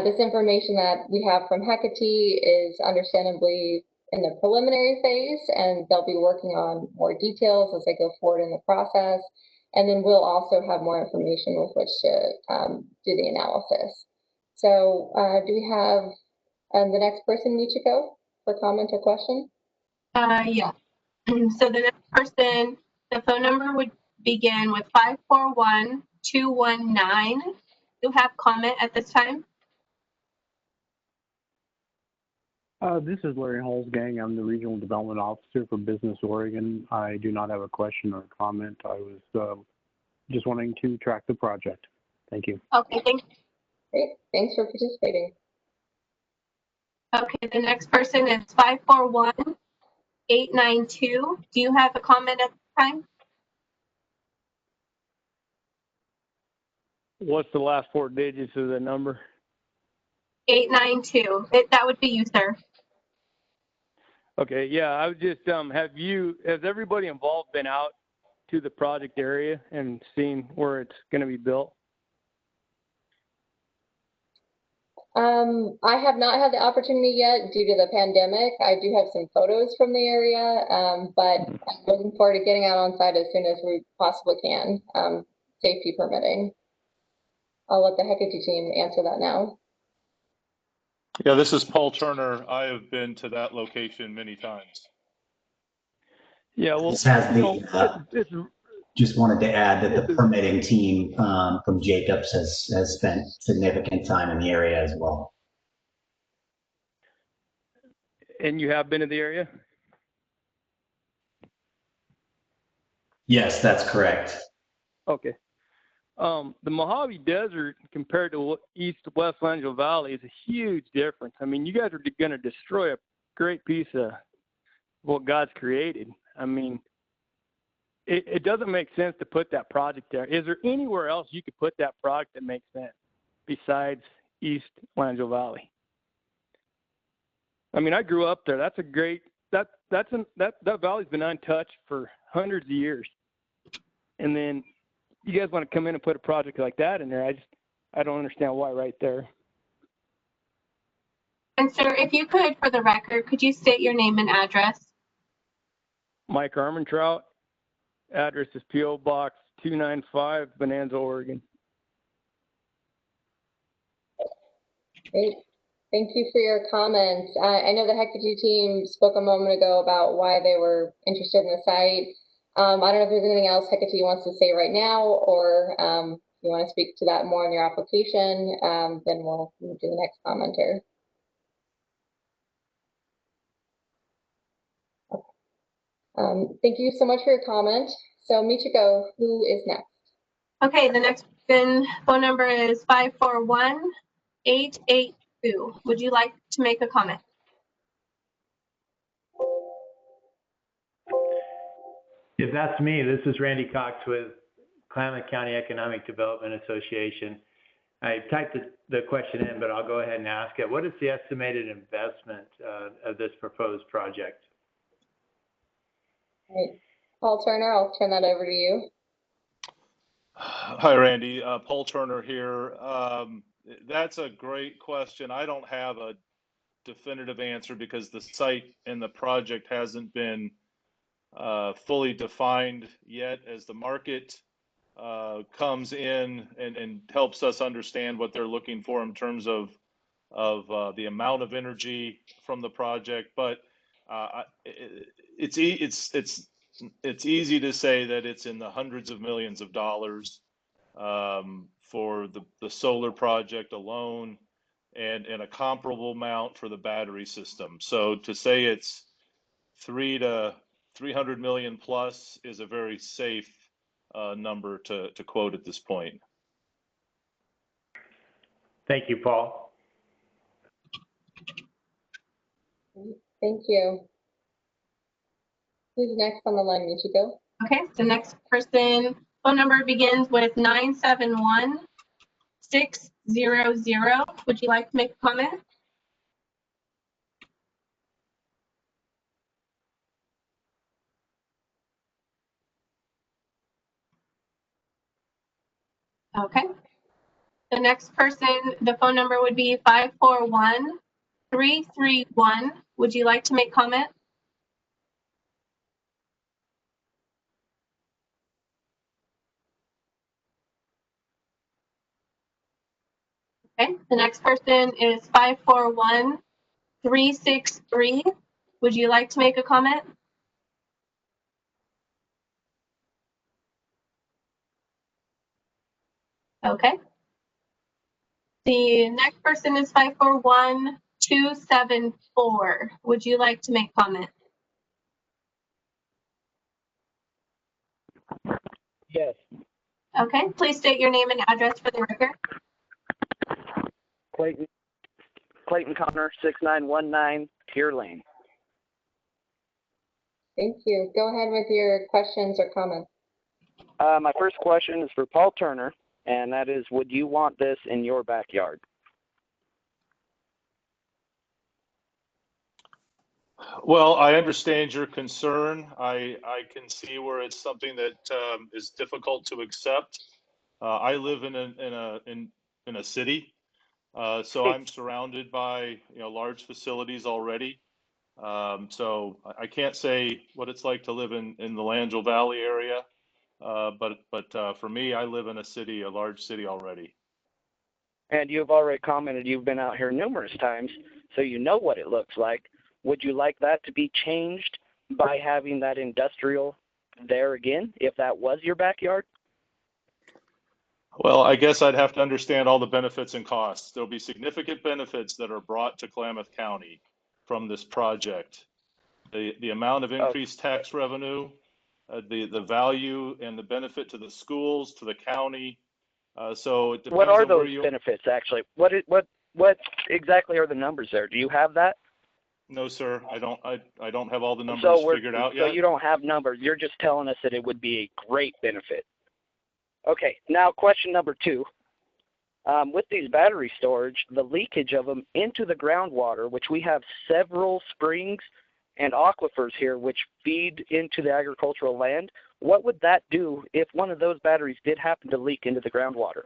this information that we have from Hecate is understandably in the preliminary phase, and they'll be working on more details as they go forward in the process. And then we'll also have more information with which to do the analysis. So do we have the next person, Michiko? for comment or question? Yeah. So the next person, the phone number would begin with 541-219. You have comment at this time? This is Larry Holzgang. I'm the Regional Development Officer for Business Oregon. I do not have a question or a comment. I was just wanting to track the project. Thank you. Okay, thanks. Great, thanks for participating. Okay, the next person is 541-892. Do you have a comment at this time? What's the last 4 digits of the number? 892. That would be you, sir. Okay, yeah, I was just, has everybody involved been out to the project area and seen where it's going to be built? I have not had the opportunity yet due to the pandemic. I do have some photos from the area, but I'm looking forward to getting out on site as soon as we possibly can, safety permitting. I'll let the Hecate team answer that now. Yeah, this is Paul Turner. I have been to that location many times. Yeah, well, this has the, just wanted to add that the permitting team from Jacobs has spent significant time in the area as well. And you have been to the area? Yes, that's correct. Okay. The Mojave Desert compared to East-West Angel Valley is a huge difference. I mean, you guys are going to destroy a great piece of what God's created. I mean, it doesn't make sense to put that project there. Is there anywhere else you could put that project that makes sense besides East Angel Valley? I mean, I grew up there. That's a great, that valley's been untouched for hundreds of years. And then you guys want to come in and put a project like that in there. I don't understand why right there. And sir, if you could, for the record, could you state your name and address? Mike Armentrout. Address is P.O. Box 295, Bonanza, Oregon. Great. Thank you for your comments. I know the Hecate team spoke a moment ago about why they were interested in the site. I don't know if there's anything else Hecate wants to say right now, or if you want to speak to that more in your application, then we'll move to the next commenter. Okay. Thank you so much for your comment. So Michiko, who is next? Okay, the next phone number is 541-882. Would you like to make a comment? If that's me, this is Randy Cox with Klamath County Economic Development Association. I typed the question in, but I'll go ahead and ask it. What is the estimated investment of this proposed project? Right. Paul Turner, I'll turn that over to you. Hi, Randy. Paul Turner here. That's a great question. I don't have a definitive answer because the site and the project hasn't been fully defined yet. As the market comes in and helps us understand what they're looking for in terms of the amount of energy from the project, but it's easy to say that it's in the hundreds of millions of dollars for the solar project alone, and a comparable amount for the battery system. So to say it's 300 million plus is a very safe number to quote at this point. Thank you, Paul. Thank you. Who's next on the line, Michiko? Okay, the next person, phone number begins with 971-600. Would you like to make a comment? Okay. The next person, the phone number would be 541-331. Would you like to make comment? Okay, the next person is 541-332. 363, would you like to make a comment? Okay. The next person is 541274. Would you like to make comment? Yes. Okay, please state your name and address for the record. Clayton Connor, 6919 Tier Lane. Thank you. Go ahead with your questions or comments. My first question is for Paul Turner, and that is, would you want this in your backyard? Well, I understand your concern. I can see where it's something that is difficult to accept. I live in a city, so I'm surrounded by large facilities already. So I can't say what it's like to live in the Langell Valley area, but for me, I live in a large city already. And you've already commented you've been out here numerous times, so you know what it looks like. Would you like that to be changed by having that industrial there again, if that was your backyard? Well, I guess I'd have to understand all the benefits and costs. There'll be significant benefits that are brought to Klamath County from this project. The amount of increased tax revenue, the value and the benefit to the schools, to the county. So it depends. What are on where those benefits actually? What exactly are the numbers there? Do you have that? No, sir. I don't have all the numbers figured out yet. So you don't have numbers. You're just telling us that it would be a great benefit. Okay. Now, question number 2. With these battery storage, the leakage of them into the groundwater, which we have several springs and aquifers here which feed into the agricultural land, what would that do if one of those batteries did happen to leak into the groundwater?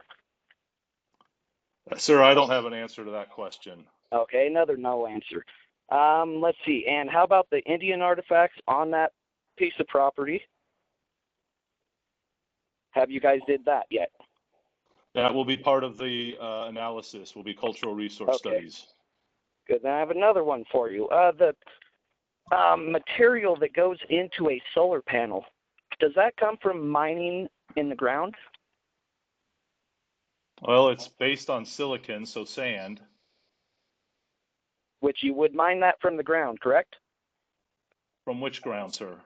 Sir, I don't have an answer to that question. Okay, another no answer. Let's see. And how about the Indian artifacts on that piece of property? Have you guys did that yet? That will be part of the analysis. Will be cultural resource studies. Good. Then I have another one for you. The material that goes into a solar panel, does that come from mining in the ground? Well, it's based on silicon, so sand. Which you would mine that from the ground, correct? From which ground, sir?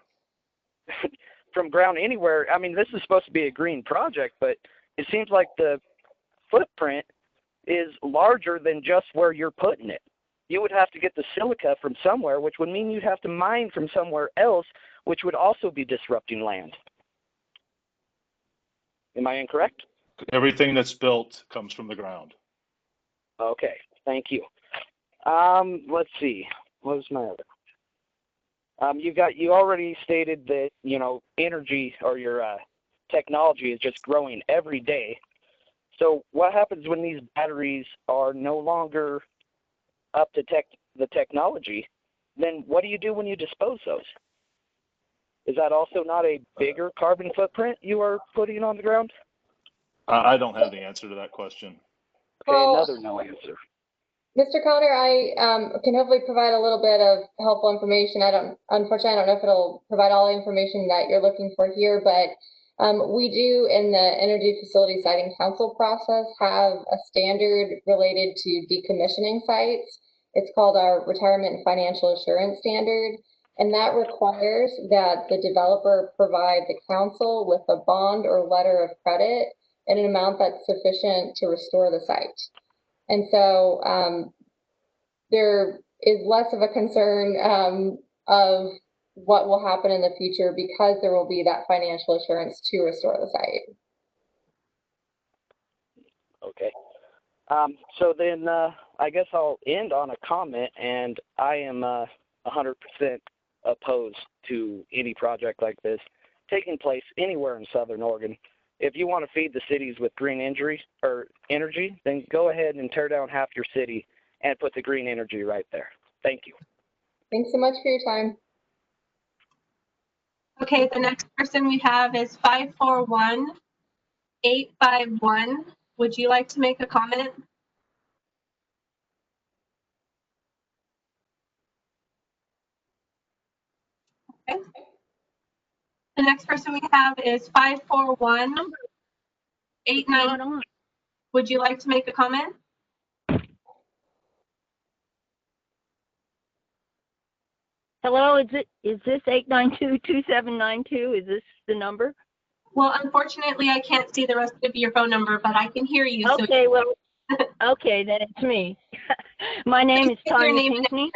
From ground anywhere. I mean, this is supposed to be a green project, but it seems like the footprint is larger than just where you're putting it. You would have to get the silica from somewhere, which would mean you'd have to mine from somewhere else, which would also be disrupting land. Am I incorrect? Everything that's built comes from the ground. Okay, thank you. Let's see. What was my other? You already stated that, energy or your technology is just growing every day. So what happens when these batteries are no longer up to the technology? Then what do you do when you dispose those? Is that also not a bigger carbon footprint you are putting on the ground? I don't have the answer to that question. Okay, Well, another no answer. Mr. Connor, I can hopefully provide a little bit of helpful information. Unfortunately, I don't know if it'll provide all the information that you're looking for here, but we do in the Energy Facility Siting Council process have a standard related to decommissioning sites. It's called our Retirement and Financial Assurance Standard, and that requires that the developer provide the council with a bond or letter of credit in an amount that's sufficient to restore the site. And so there is less of a concern of what will happen in the future because there will be that financial assurance to restore the site. Okay. So then I guess I'll end on a comment, and I am 100% opposed to any project like this taking place anywhere in Southern Oregon. If you want to feed the cities with green energy, then go ahead and tear down half your city and put the green energy right there. Thank you. Thanks so much for your time. Okay, the next person we have is 541851. Would you like to make a comment? Okay. The next person we have is 54189. Would you like to make a comment? Hello, is this 892-2792? Is this the number? Well, unfortunately, I can't see the rest of your phone number, but I can hear you. Okay, well, okay, then it's me. My name is Tanya Pinkney.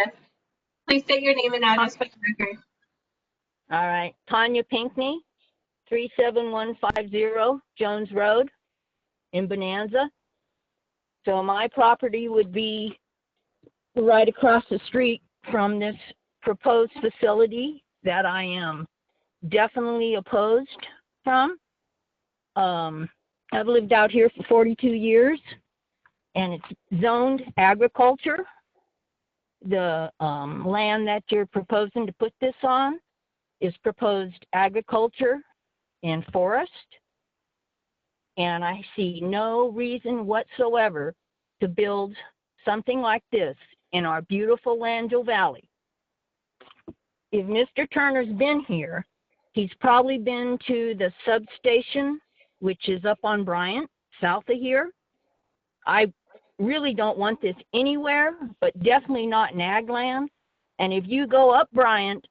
Please state your name and address for the record. All right, Tanya Pinkney, 37150 Jones Road in Bonanza. So my property would be right across the street from this proposed facility that I am definitely opposed from. I've lived out here for 42 years and it's zoned agriculture. The land that you're proposing to put this on is proposed agriculture and forest. And I see no reason whatsoever to build something like this in our beautiful Lanville Valley. If Mr. Turner's been here, he's probably been to the substation, which is up on Bryant, south of here. I really don't want this anywhere, but definitely not in ag land. And if you go up Bryant,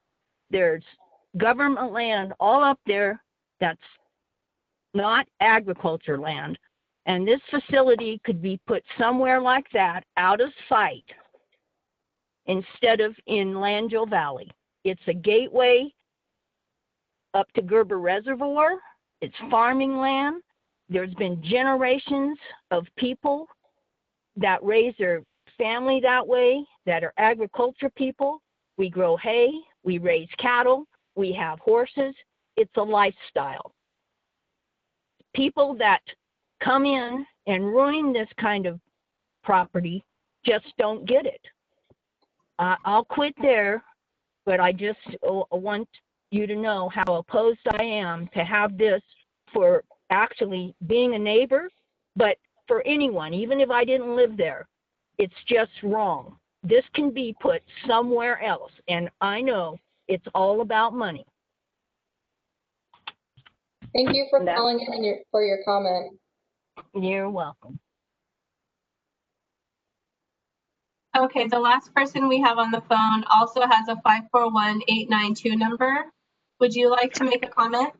there's government land all up there that's not agriculture land. And this facility could be put somewhere like that, out of sight, instead of in Lanville Valley. It's a gateway up to Gerber Reservoir. It's farming land. There's been generations of people that raise their family that way, that are agriculture people. We grow hay, we raise cattle, we have horses. It's a lifestyle. People that come in and ruin this kind of property just don't get it. I'll quit there, but I just want you to know how opposed I am to have this for actually being a neighbor, but for anyone, even if I didn't live there, it's just wrong. This can be put somewhere else, and I know it's all about money. Thank you for calling in for your comment. You're welcome. Okay, the last person we have on the phone also has a 541-892 number. Would you like to make a comment?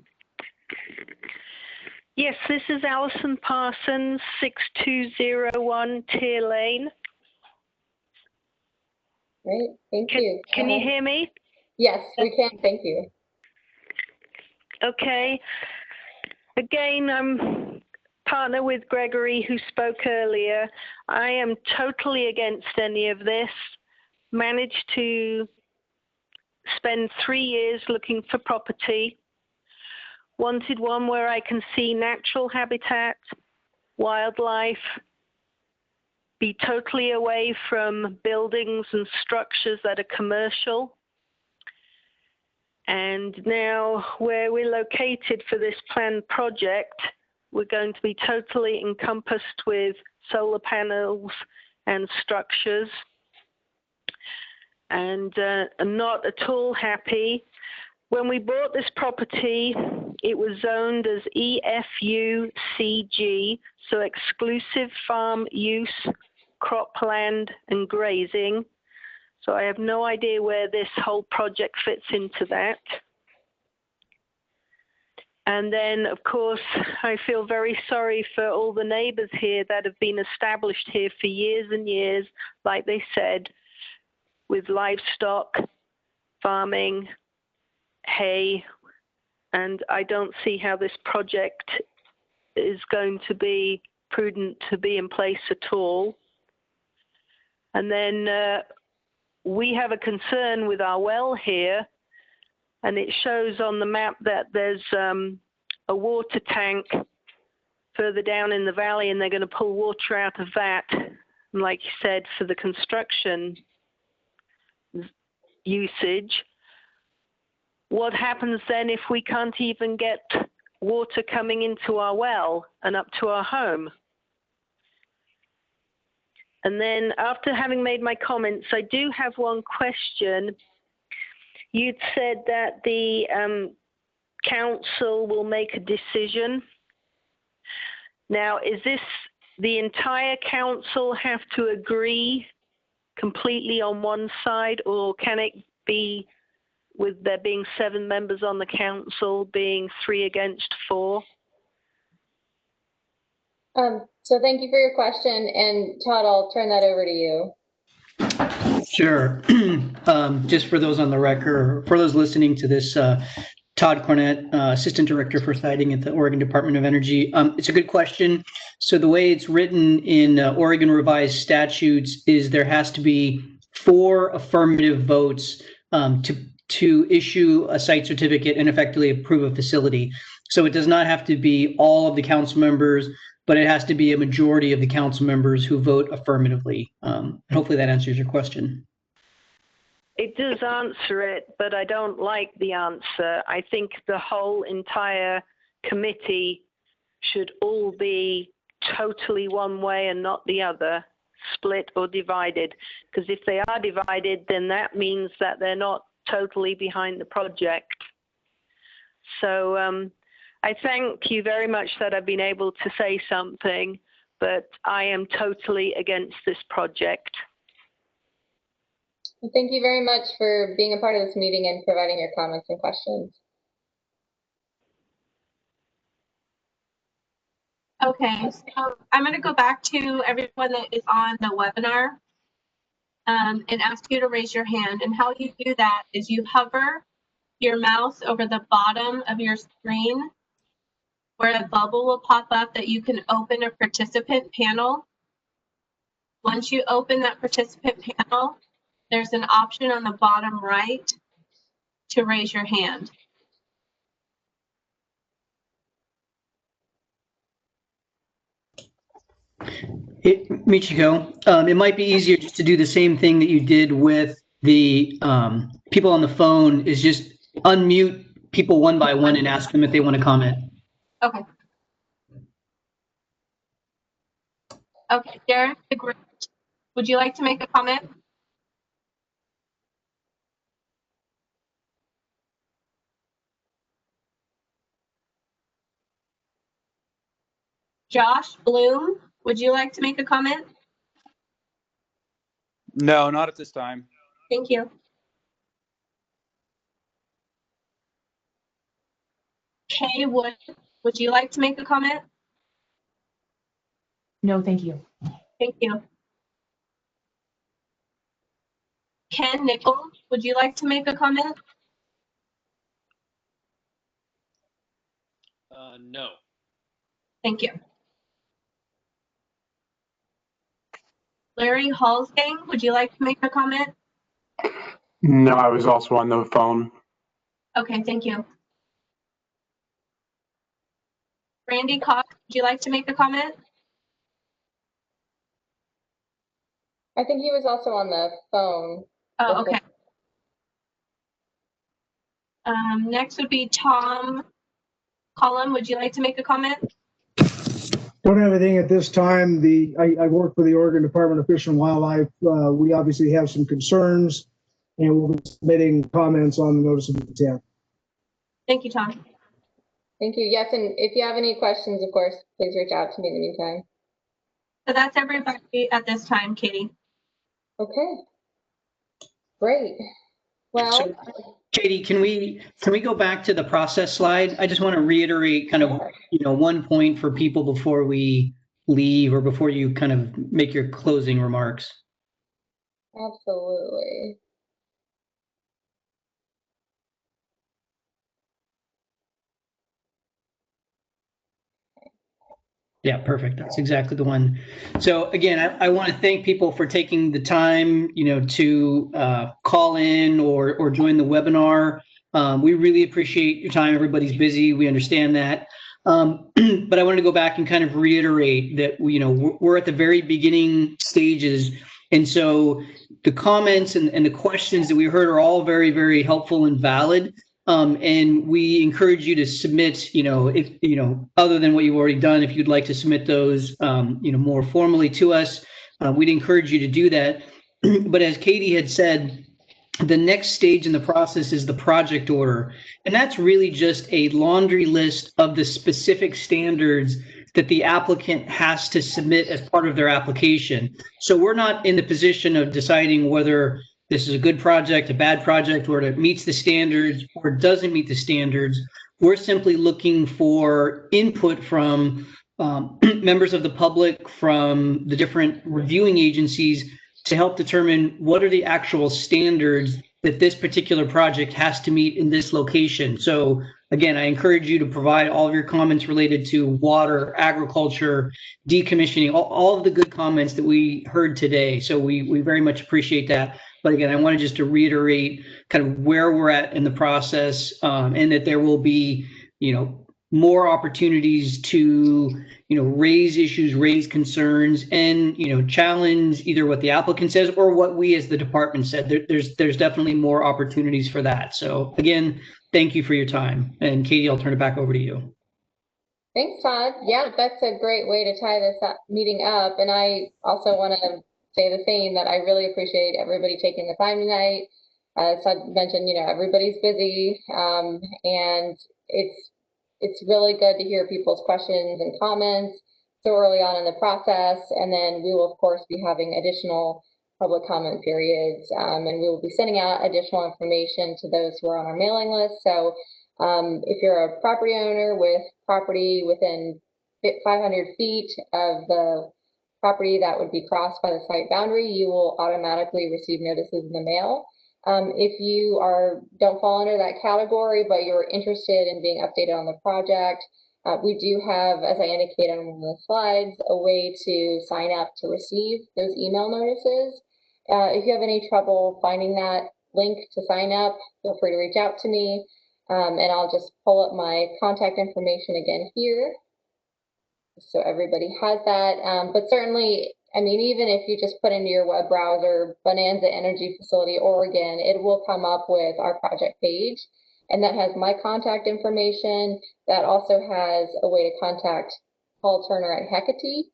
Yes, this is Allison Parsons, 6201 Tier Lane. Great, thank you. Can you hear me? Yes, we can, thank you. Okay. Again, I'm partner with Gregory, who spoke earlier. I am totally against any of this. Managed to spend 3 years looking for property. Wanted one where I can see natural habitat, wildlife, be totally away from buildings and structures that are commercial. And now where we're located for this planned project, we're going to be totally encompassed with solar panels and structures. And I'm not at all happy. When we bought this property, it was zoned as EFUCG, so exclusive farm use, cropland and grazing. So I have no idea where this whole project fits into that. And then, of course, I feel very sorry for all the neighbors here that have been established here for years and years, like they said, with livestock, farming, hay, and I don't see how this project is going to be prudent to be in place at all. And then we have a concern with our well here, and it shows on the map that there's a water tank further down in the valley, and they're going to pull water out of that. And like you said, for the construction usage. What happens then if we can't even get water coming into our well and up to our home? And then after having made my comments, I do have one question. you'd said that the council will make a decision. Now, is this the entire council have to agree completely on one side, or can it be, with there being 7 members on the council, being 3 against 4? So thank you for your question, and Todd, I'll turn that over to you. Sure. Just for those on the record, for those listening to this, Todd Cornett, Assistant Director for Siting at the Oregon Department of Energy. It's a good question. So the way it's written in Oregon revised statutes is there has to be 4 affirmative votes to issue a site certificate and effectively approve a facility. So it does not have to be all of the council members, but it has to be a majority of the council members who vote affirmatively. Hopefully that answers your question. It does answer it, but I don't like the answer. I think the whole entire committee should all be totally one way and not the other, split or divided. Because if they are divided, then that means that they're not totally behind the project. So I thank you very much that I've been able to say something, but I am totally against this project. Well, thank you very much for being a part of this meeting and providing your comments and questions. Okay, so I'm going to go back to everyone that is on the webinar and ask you to raise your hand. And how you do that is you hover your mouse over the bottom of your screen where a bubble will pop up that you can open a participant panel. Once you open that participant panel, there's an option on the bottom right to raise your hand. Michiko, it might be easier just to do the same thing that you did with the people on the phone, is just unmute people one by one and ask them if they want to comment. Okay. Okay, Derek the Great, would you like to make a comment? Josh Bloom, would you like to make a comment? No, not at this time. Thank you. Kay Wood, would you like to make a comment? No, thank you. Thank you. Ken Nichols, would you like to make a comment? No. Thank you. Larry Halsgang, would you like to make a comment? No, I was also on the phone. Okay, thank you. Randy Cox, would you like to make a comment? I think he was also on the phone. Oh, okay. Next would be Tom Collum. Would you like to make a comment? Don't have anything at this time. I work for the Oregon Department of Fish and Wildlife. We obviously have some concerns, and we'll be submitting comments on the notice of intent. Thank you, Tom. Thank you. Yes, and if you have any questions, of course, please reach out to me in the meantime. So that's everybody at this time, Katie. Okay. Great. Well, so, Katie, can we go back to the process slide? I just want to reiterate kind of, one point for people before we leave or before you kind of make your closing remarks. Absolutely. Yeah, perfect. That's exactly the one. So again, I want to thank people for taking the time, to call in or join the webinar. We really appreciate your time. Everybody's busy. We understand that. But I want to go back and kind of reiterate that, we're at the very beginning stages. And so the comments and the questions that we heard are all very, very helpful and valid. And we encourage you to submit, if, other than what you've already done, if you'd like to submit those, more formally to us, we'd encourage you to do that. But as Katie had said, the next stage in the process is the project order. And that's really just a laundry list of the specific standards that the applicant has to submit as part of their application. So we're not in the position of deciding whether this is a good project, a bad project, or it meets the standards or doesn't meet the standards. We're simply looking for input from members of the public, from the different reviewing agencies, to help determine what are the actual standards that this particular project has to meet in this location. So again, I encourage you to provide all of your comments related to water, agriculture, decommissioning, all of the good comments that we heard today. So we very much appreciate that. But again, I wanted just to reiterate kind of where we're at in the process, and that there will be, more opportunities to, raise issues, raise concerns, and, challenge either what the applicant says or what we as the department said. There's definitely more opportunities for that. So again, thank you for your time. And Katie, I'll turn it back over to you. Thanks, Todd. Yeah, that's a great way to tie this meeting up. And I also want to say the same, that I really appreciate everybody taking the time tonight. As Todd mentioned, everybody's busy, and it's really good to hear people's questions and comments so early on in the process. And then we will, of course, be having additional public comment periods, and we will be sending out additional information to those who are on our mailing list. So if you're a property owner with property within 500 feet of the property that would be crossed by the site boundary, you will automatically receive notices in the mail. If you don't fall under that category, but you're interested in being updated on the project, we do have, as I indicated on one of the slides, a way to sign up to receive those email notices. If you have any trouble finding that link to sign up, feel free to reach out to me, and I'll just pull up my contact information again here, so everybody has that. But certainly, even if you just put into your web browser Bonanza Energy Facility Oregon, it will come up with our project page, and that has my contact information. That also has a way to contact Paul Turner at Hecate.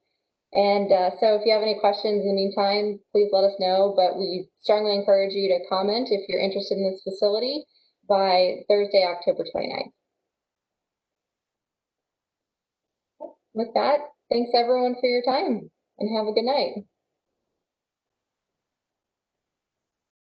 And so if you have any questions in the meantime, please let us know. But we strongly encourage you to comment if you're interested in this facility by Thursday, October 29th. With that, thanks everyone for your time, and have a good night.